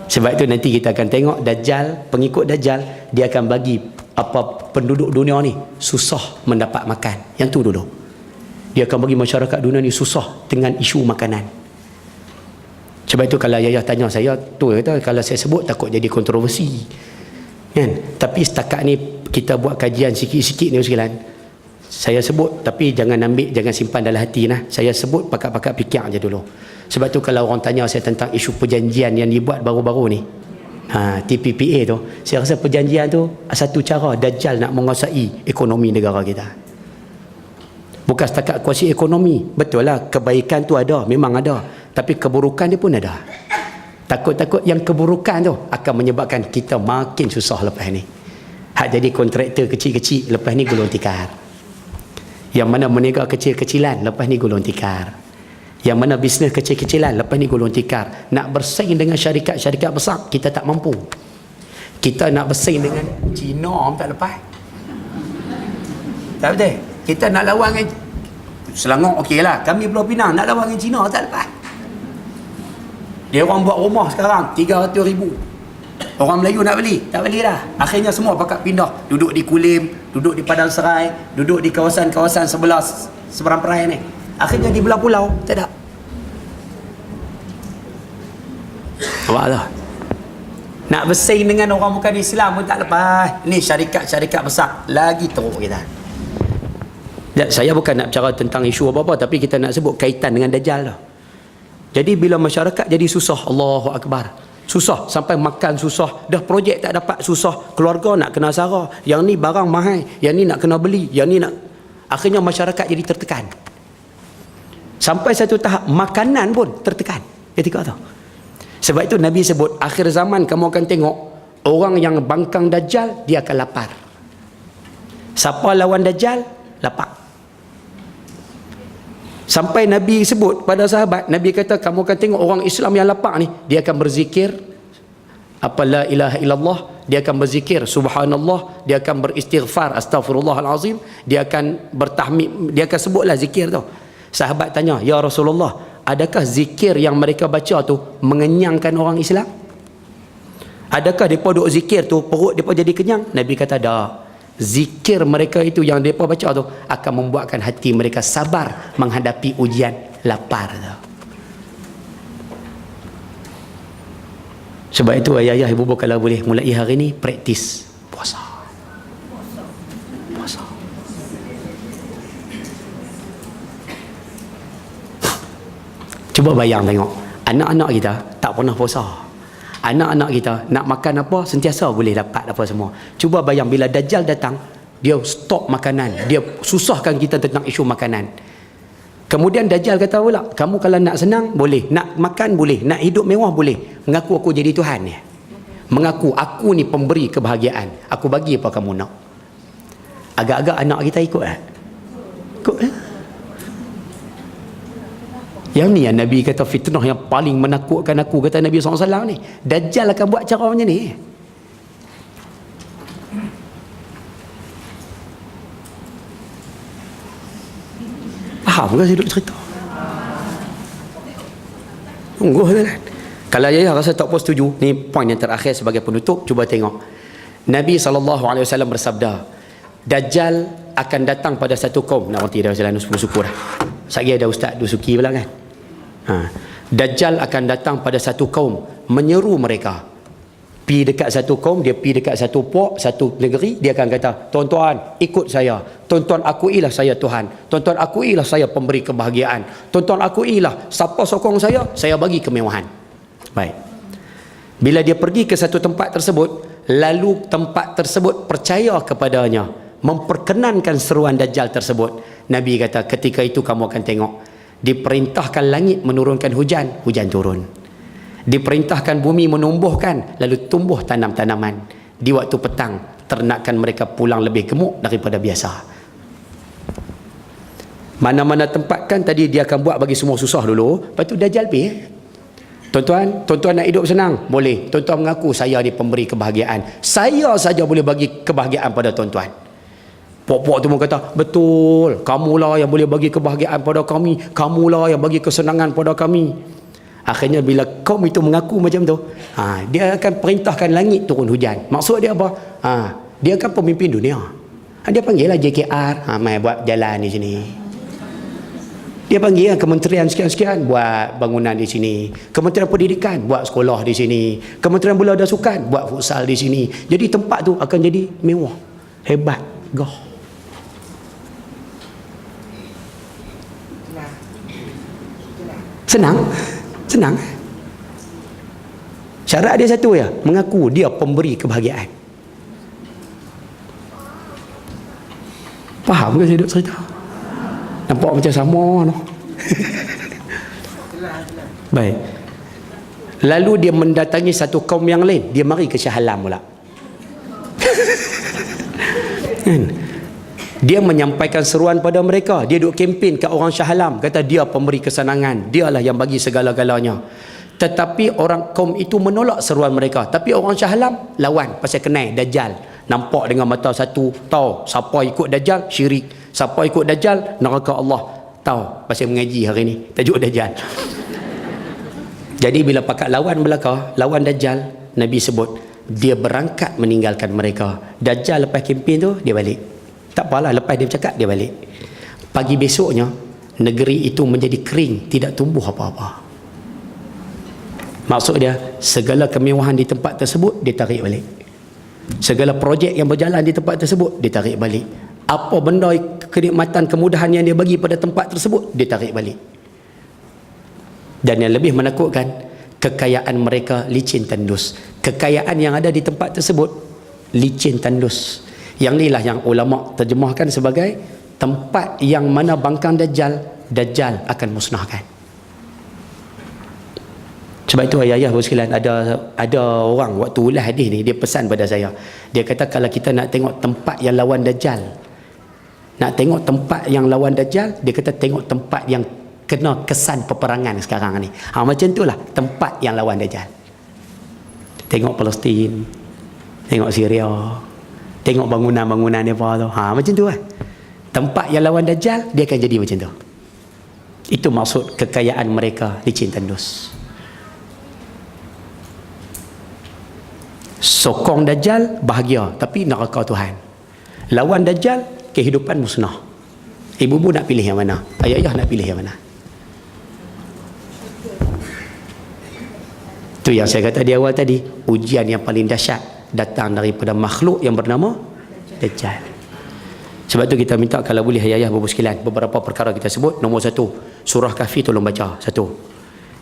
S1: Sebab itu nanti kita akan tengok Dajjal, pengikut Dajjal, dia akan bagi apa penduduk dunia ni susah mendapat makan. Yang tu dulu. Dia akan bagi masyarakat dunia ni susah dengan isu makanan. Sebab itu kalau Yayah tanya saya, tu kata kalau saya sebut takut jadi kontroversi. Kan? Tapi setakat ni kita buat kajian sikit-sikit ni sekalian. Saya sebut, tapi jangan ambil, jangan simpan dalam hati nah. Saya sebut pakat-pakat fikir aja dulu. Sebab tu kalau orang tanya saya tentang isu perjanjian yang dibuat baru-baru ni, TPPA tu, saya rasa perjanjian tu satu cara Dajjal nak menguasai ekonomi negara kita. Bukan setakat kuasai ekonomi. Betul lah, kebaikan tu ada, memang ada. Tapi keburukan dia pun ada. Takut-takut yang keburukan tu akan menyebabkan kita makin susah lepas ni. Hak jadi kontraktor kecil-kecil, lepas ni gulung tikar. Yang mana meniaga kecil-kecilan, lepas ni gulung tikar. Yang mana bisnes kecil-kecilan, lepas ni gulung tikar. Nak bersaing dengan syarikat-syarikat besar, kita tak mampu. Kita nak bersaing dengan Cina tak lepas. Tak betul? Kita nak lawan dengan Selangor okey lah, kami Pulau Pinang nak lawan dengan Cina tak lepas. Dia orang buat rumah sekarang 300,000. Orang Melayu nak beli, tak beli dah. Akhirnya semua pakat pindah, duduk di Kulim, duduk di Padang Serai, duduk di kawasan-kawasan sebelah seberang perai ni. Akhirnya di belah pulau tak ada. Nampak tak? Nak bersaing dengan orang bukan Islam pun tak lepas. Ni syarikat-syarikat besar lagi teruk kita. Saya bukan nak bicara tentang isu apa-apa, tapi kita nak sebut kaitan dengan Dajjal lah. Jadi bila masyarakat jadi susah, Allahu Akbar, susah, sampai makan susah, dah projek tak dapat susah, keluarga nak kena sara, yang ni barang mahal, yang ni nak kena beli, yang ni nak, akhirnya masyarakat jadi tertekan. Sampai satu tahap makanan pun tertekan ketika tu. Sebab itu Nabi sebut akhir zaman kamu akan tengok orang yang bangkang Dajjal, dia akan lapar. Siapa lawan Dajjal, lapar. Sampai Nabi sebut pada sahabat, Nabi kata kamu akan tengok orang Islam yang lapar ni, dia akan berzikir apa la ilaha illallah, dia akan berzikir subhanallah, dia akan beristighfar astaghfirullahalazim, dia akan bertahmid, dia akan sebutlah zikir tu. Sahabat tanya, ya Rasulullah, adakah zikir yang mereka baca tu mengenyangkan orang Islam? Adakah mereka duk zikir tu perut mereka jadi kenyang? Nabi kata dah. Zikir mereka itu yang mereka baca tu akan membuatkan hati mereka sabar menghadapi ujian lapar tu. Sebab itu ayah-ayah ibu-ibu kalau boleh mulai hari ni praktis puasa. Cuba bayang tengok, anak-anak kita tak pernah puasa. Anak-anak kita nak makan apa sentiasa boleh dapat apa semua. Cuba bayang bila Dajjal datang, dia stop makanan, dia susahkan kita tentang isu makanan. Kemudian Dajjal kata pula, kamu kalau nak senang boleh, nak makan boleh, nak hidup mewah boleh, mengaku aku jadi Tuhan ya. Mengaku aku ni pemberi kebahagiaan, aku bagi apa kamu nak. Agak-agak anak kita ikut ikut Yang ni yang Nabi kata fitnah yang paling menakutkan aku, kata Nabi SAW ni. Dajjal akan buat cara macam ni. Faham ke saya duk cerita? Tunggu kan. Kalau ayah rasa tak puas setuju, ni poin yang terakhir sebagai penutup, cuba tengok. Nabi SAW bersabda, Dajjal akan datang pada satu kaum. Nak reti dah jalan syukur dah. Sekali ada Ustaz Dusuki pula kan. Dajjal akan datang pada satu kaum, menyeru mereka. Pi dekat satu kaum, dia pi dekat satu puak, satu negeri, dia akan kata, tuan-tuan ikut saya, tuan-tuan akuilah saya Tuhan, tuan-tuan akuilah saya pemberi kebahagiaan, tuan-tuan akuilah siapa sokong saya bagi kemewahan. Baik. Bila dia pergi ke satu tempat tersebut, lalu tempat tersebut percaya kepadanya, memperkenankan seruan Dajjal tersebut, Nabi kata ketika itu kamu akan tengok, diperintahkan langit menurunkan hujan, hujan turun. Diperintahkan bumi menumbuhkan, lalu tumbuh tanam-tanaman. Di waktu petang, ternakan mereka pulang lebih gemuk daripada biasa. Mana-mana tempat kan tadi dia akan buat bagi semua susah dulu, lepas tu Dajjal pergi. Tuan-tuan nak hidup senang? Boleh. Tuan-tuan mengaku saya ni pemberi kebahagiaan. Saya saja boleh bagi kebahagiaan pada tuan-tuan. Puak-puak tu pun kata, betul, kamulah yang boleh bagi kebahagiaan pada kami, kamulah yang bagi kesenangan pada kami. Akhirnya bila kaum itu mengaku macam tu, dia akan perintahkan langit turun hujan. Maksud dia apa? Dia kan pemimpin dunia. Dia panggil lah JKR, mai buat jalan di sini. Dia panggil kementerian sekian-sekian buat bangunan di sini. Kementerian Pendidikan buat sekolah di sini. Kementerian Bola dan Sukan buat futsal di sini. Jadi tempat tu akan jadi mewah, hebat, gah. Senang? Senang. Syarat dia satu ya, mengaku dia pemberi kebahagiaan. Faham ke saya duk cerita? Nampak macam sama no? Baik. Lalu dia mendatangi satu kaum yang lain, dia mari ke Shah Alam pula. Dia menyampaikan seruan pada mereka, dia duk kempen kat orang Shah Alam, kata dia pemberi kesenangan, dialah yang bagi segala-galanya. Tetapi orang kaum itu menolak seruan mereka. Tapi orang Shah Alam lawan pasal kenal Dajjal. Nampak dengan mata satu, tahu siapa ikut Dajjal syirik, siapa ikut Dajjal neraka Allah. Tahu pasal mengaji hari ni tajuk Dajjal. Jadi bila pakat lawan belaka, lawan Dajjal, Nabi sebut dia berangkat meninggalkan mereka. Dajjal lepas kempen tu dia balik. Tak apalah, lepas dia bercakap dia balik. Pagi besoknya negeri itu menjadi kering, tidak tumbuh apa-apa. Maksud dia segala kemewahan di tempat tersebut dia tarik balik. Segala projek yang berjalan di tempat tersebut dia tarik balik. Apa benda kenikmatan, kemudahan yang dia bagi pada tempat tersebut dia tarik balik. Dan yang lebih menakutkan, kekayaan mereka licin tandus. Kekayaan yang ada di tempat tersebut licin tandus. Yang inilah yang ulama terjemahkan sebagai tempat yang mana bangkang Dajjal akan musnahkan. Sebab itu ayah-ayah sekalian, ada orang waktu ulas hadis ni dia pesan pada saya. Dia kata kalau kita nak tengok tempat yang lawan Dajjal, nak tengok tempat yang lawan Dajjal, dia kata tengok tempat yang kena kesan peperangan sekarang ni. Macam itulah tempat yang lawan Dajjal. Tengok Palestin, tengok Syria, tengok bangunan-bangunan dia apa tu. Macam tu kan. Tempat yang lawan Dajjal dia akan jadi macam tu. Itu maksud kekayaan mereka licin tandus. Sokong Dajjal bahagia, tapi neraka Tuhan. Lawan Dajjal kehidupan musnah. Ibu-ibu nak pilih yang mana? Ayah-ayah nak pilih yang mana? Itu yang saya kata di awal tadi, ujian yang paling dahsyat datang daripada makhluk yang bernama Dajjal. Sebab tu kita minta kalau boleh ayah-ayah bapak sekalian, beberapa perkara kita sebut. Nombor satu, surah Kahfi tolong baca. Satu.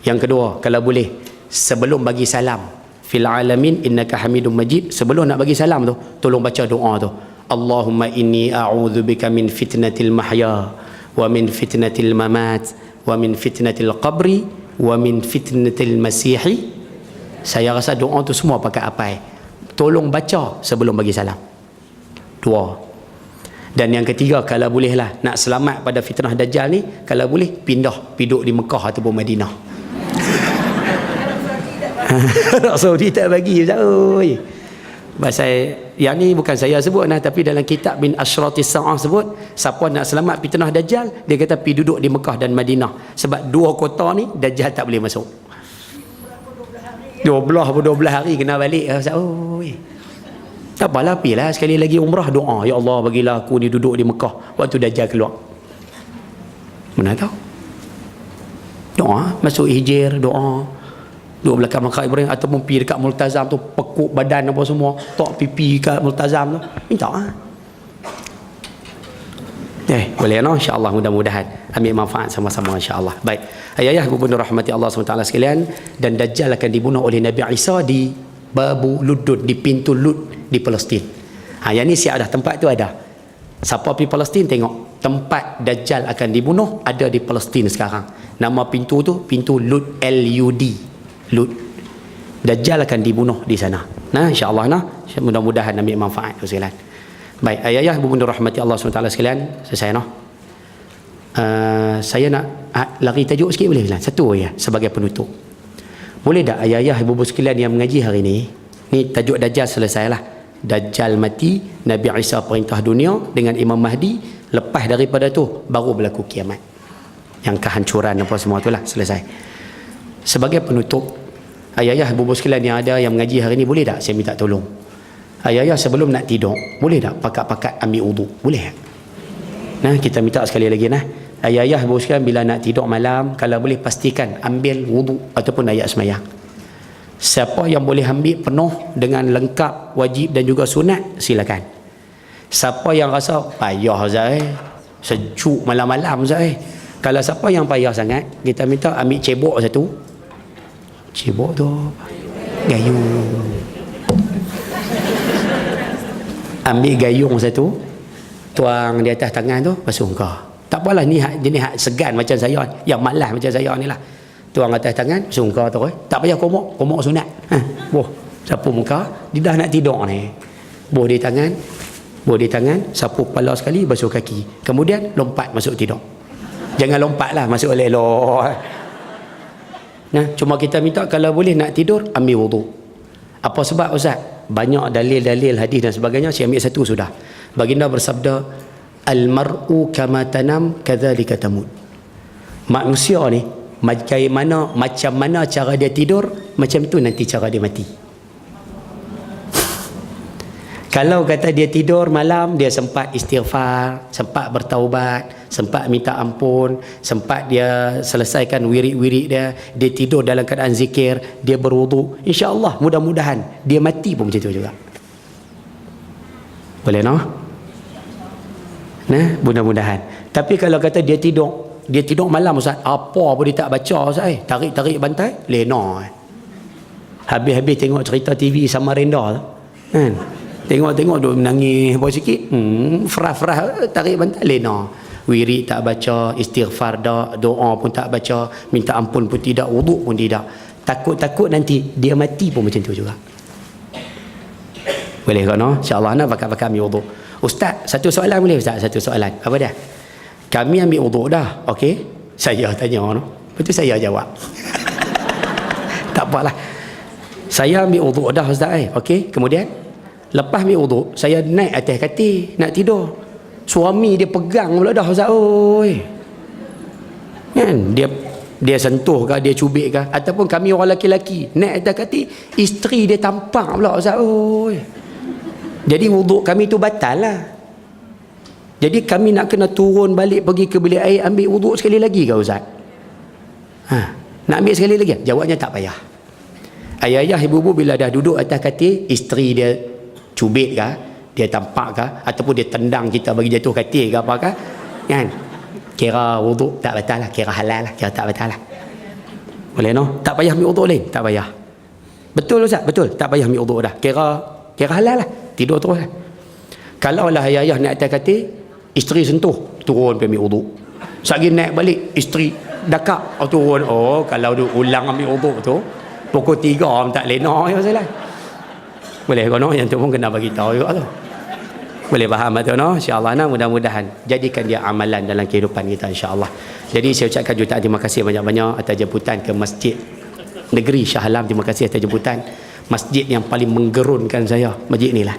S1: Yang kedua, kalau boleh sebelum bagi salam, fil alamin innaka hamidum majid, sebelum nak bagi salam tu tolong baca doa tu. Allahumma inni a'udzubika min fitnatil mahya wa min fitnatil mamat wa min fitnatil qabri wa min fitnatil masihi. Saya rasa doa tu semua pakai apai. Tolong baca sebelum bagi salam. Dua. Dan yang ketiga, kalau bolehlah nak selamat pada fitnah Dajjal ni, kalau boleh pindah duduk di Mekah ataupun Madinah. Arab Saudi tak bagi Ustaz. Oi. Pasal yang ni bukan saya sebut nah, tapi dalam kitab bin Asyratis Sa'ah sebut, siapa nak selamat fitnah Dajjal, dia kata pergi duduk di Mekah dan Madinah. Sebab dua kota ni Dajjal tak boleh masuk. 12 hari kena balik Ustaz. Oi. Tak apalah, pergilah sekali lagi umrah, doa, ya Allah bagilah aku ni duduk di Mekah waktu Dajjal keluar. Mana tahu. Doa, masuk hijir, doa. Duduk belakang makam Ibrahim ataupun pergi dekat multazam tu, pekuk badan apa semua, tok pipi kat multazam tu, minta boleh no, insya-Allah, mudah-mudahan ambil manfaat sama-sama insya-Allah. Baik, ayah-ayah ibu bunda rahmati Allah SWT sekalian, dan Dajjal akan dibunuh oleh Nabi Isa di Babu Luddud, di pintu Lud di Palestin. Yang ni siap dah, tempat tu ada. Siapa pergi Palestin tengok tempat Dajjal akan dibunuh ada di Palestin sekarang. Nama pintu tu pintu Lud, Lud. Lut. Dajjal akan dibunuh di sana. Nah, insya-Allah nah, mudah-mudahan ambil manfaat sekalian. Baik, ayah-ayah ibu bunda rahmati Allah SWT sekalian, selesai noh. Saya nak lari tajuk sikit boleh Ustaz? Satu ya sebagai penutup. Boleh tak ayah-ayah ibu bunda sekalian yang mengaji hari ni, ni tajuk Dajjal selesailah. Dajjal mati, Nabi Isa perintah dunia dengan Imam Mahdi, lepas daripada tu baru berlaku kiamat. Yang kehancuran apa semua itulah selesai. Sebagai penutup, ayah-ayah ibu-ibu sekalian yang ada yang mengaji hari ni, boleh tak saya minta tolong? Ayah-ayah sebelum nak tidur, boleh tak pakat-pakat ambil wudu? Boleh tak? Nah, kita minta sekali lagi nah. Ayah-ayah ibu sekalian bila nak tidur malam, kalau boleh pastikan ambil wudu ataupun ayat semayang. Siapa yang boleh ambil penuh dengan lengkap, wajib dan juga sunat, silakan. Siapa yang rasa payah Zai, sejuk malam-malam Zai, kalau siapa yang payah sangat, kita minta ambil cebok satu. Cebok tu gayung. Ambil gayung satu, tuang di atas tangan tu, basuh muka. Tak apalah, ni jenis hak segan macam saya, yang malas macam saya ni lah. Tuang atas tangan, basuh muka terus. Tak payah komok sunat. Boh, sapu muka, dia dah nak tidur ni. Boh di tangan, sapu kepala sekali, basuh kaki. Kemudian lompat masuk tidur. Jangan lompatlah masuk elok-elok. Nah, cuma kita minta kalau boleh nak tidur ambil wudu. Apa sebab Ustaz? Banyak dalil-dalil hadis dan sebagainya, saya ambil satu sudah. Baginda bersabda, al-mar'u kama tanam kadzalika tamut. Manusia ni macam mana cara dia tidur, macam tu nanti cara dia mati. Kalau kata dia tidur malam, dia sempat istighfar, sempat bertaubat, sempat minta ampun, sempat dia selesaikan wirid-wirid dia, dia tidur dalam keadaan zikir, dia berwudu, insya-Allah mudah-mudahan dia mati pun macam tu juga. Boleh no? Nah, mudah-mudahan. Tapi kalau kata dia tidur malam Ustaz, apa pun dia tak baca Ustaz, tarik-tarik bantai, lena. Habis-habis tengok cerita TV Samarinda tu. Kan? Tengok duk menangis apa sikit, frah-frah tarik bantal lena. Wirid tak baca, istighfar dak, doa pun tak baca, minta ampun pun tidak, wuduk pun tidak. Takut-takut nanti dia mati pun macam tu juga. Boleh kan no? Insya-Allah nak pakai ambil wuduk. Ustaz, satu soalan boleh Ustaz? Satu soalan. Apa dia? Kami ambil wuduk dah, okey? Saya tanya no. Lepas tu saya jawab. Tak apalah. Saya ambil wuduk dah Ustaz okey? Kemudian lepas ambil wuduk, saya naik atas katil nak tidur. Suami dia pegang pula dah Ustaz. Oi. Kan? Dia sentuh ke, dia cubit ke, ataupun kami orang lelaki-lelaki naik atas katil, isteri dia tampak pula Ustaz. Oi. Jadi wuduk kami tu batal lah. Jadi kami nak kena turun balik pergi ke bilik air ambil wuduk sekali lagi ke Ustaz? Nak ambil sekali lagi? Jawabnya tak payah. Ayah-ayah ibu-ibu bila dah duduk atas katil, isteri dia cubit ke, dia tampak ke, ataupun dia tendang kita bagi jatuh katil ke apa ke, kan? Kira wuduk tak batal lah, kira halal lah, kira tak batal lah. Boleh no? Tak payah ambil uduk lain, tak payah. Betul Ustaz? Betul. Tak payah ambil uduk dah. Kira halal lah. Tidur terus lah. Kalau lah ayah naik atas katil, isteri sentuh, turun pergi ambil uduk. Sagi naik balik, isteri dakak, turun. Oh, kalau dia ulang ambil uduk tu, pukul 3 tak lena ya salah. Boleh kono yang tu pun kena bagi tahu juga tu. Boleh faham betul no? Insya-Allah nah, mudah-mudahan jadikan dia amalan dalam kehidupan kita insya-Allah. Jadi saya ucapkan jutaan terima kasih banyak-banyak atas jemputan ke Masjid Negeri Shah Alam. Terima kasih atas jemputan. Masjid yang paling menggerunkan saya, masjid ni lah.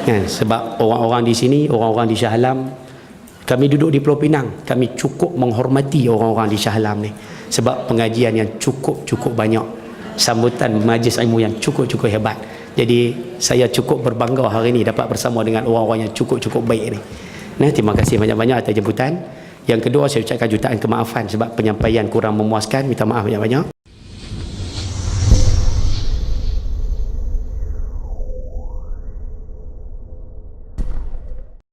S1: Kan? Sebab orang-orang di sini, orang-orang di Shah Alam, kami duduk di Pulau Pinang, kami cukup menghormati orang-orang di Shah Alam ni. Sebab pengajian yang cukup banyak, sambutan majlis ilmu yang cukup hebat. Jadi saya cukup berbangga hari ini dapat bersama dengan orang-orang yang cukup baik ni. Nah, terima kasih banyak-banyak atas jemputan. Yang kedua, saya ucapkan jutaan kemaafan sebab penyampaian kurang memuaskan, minta maaf banyak-banyak.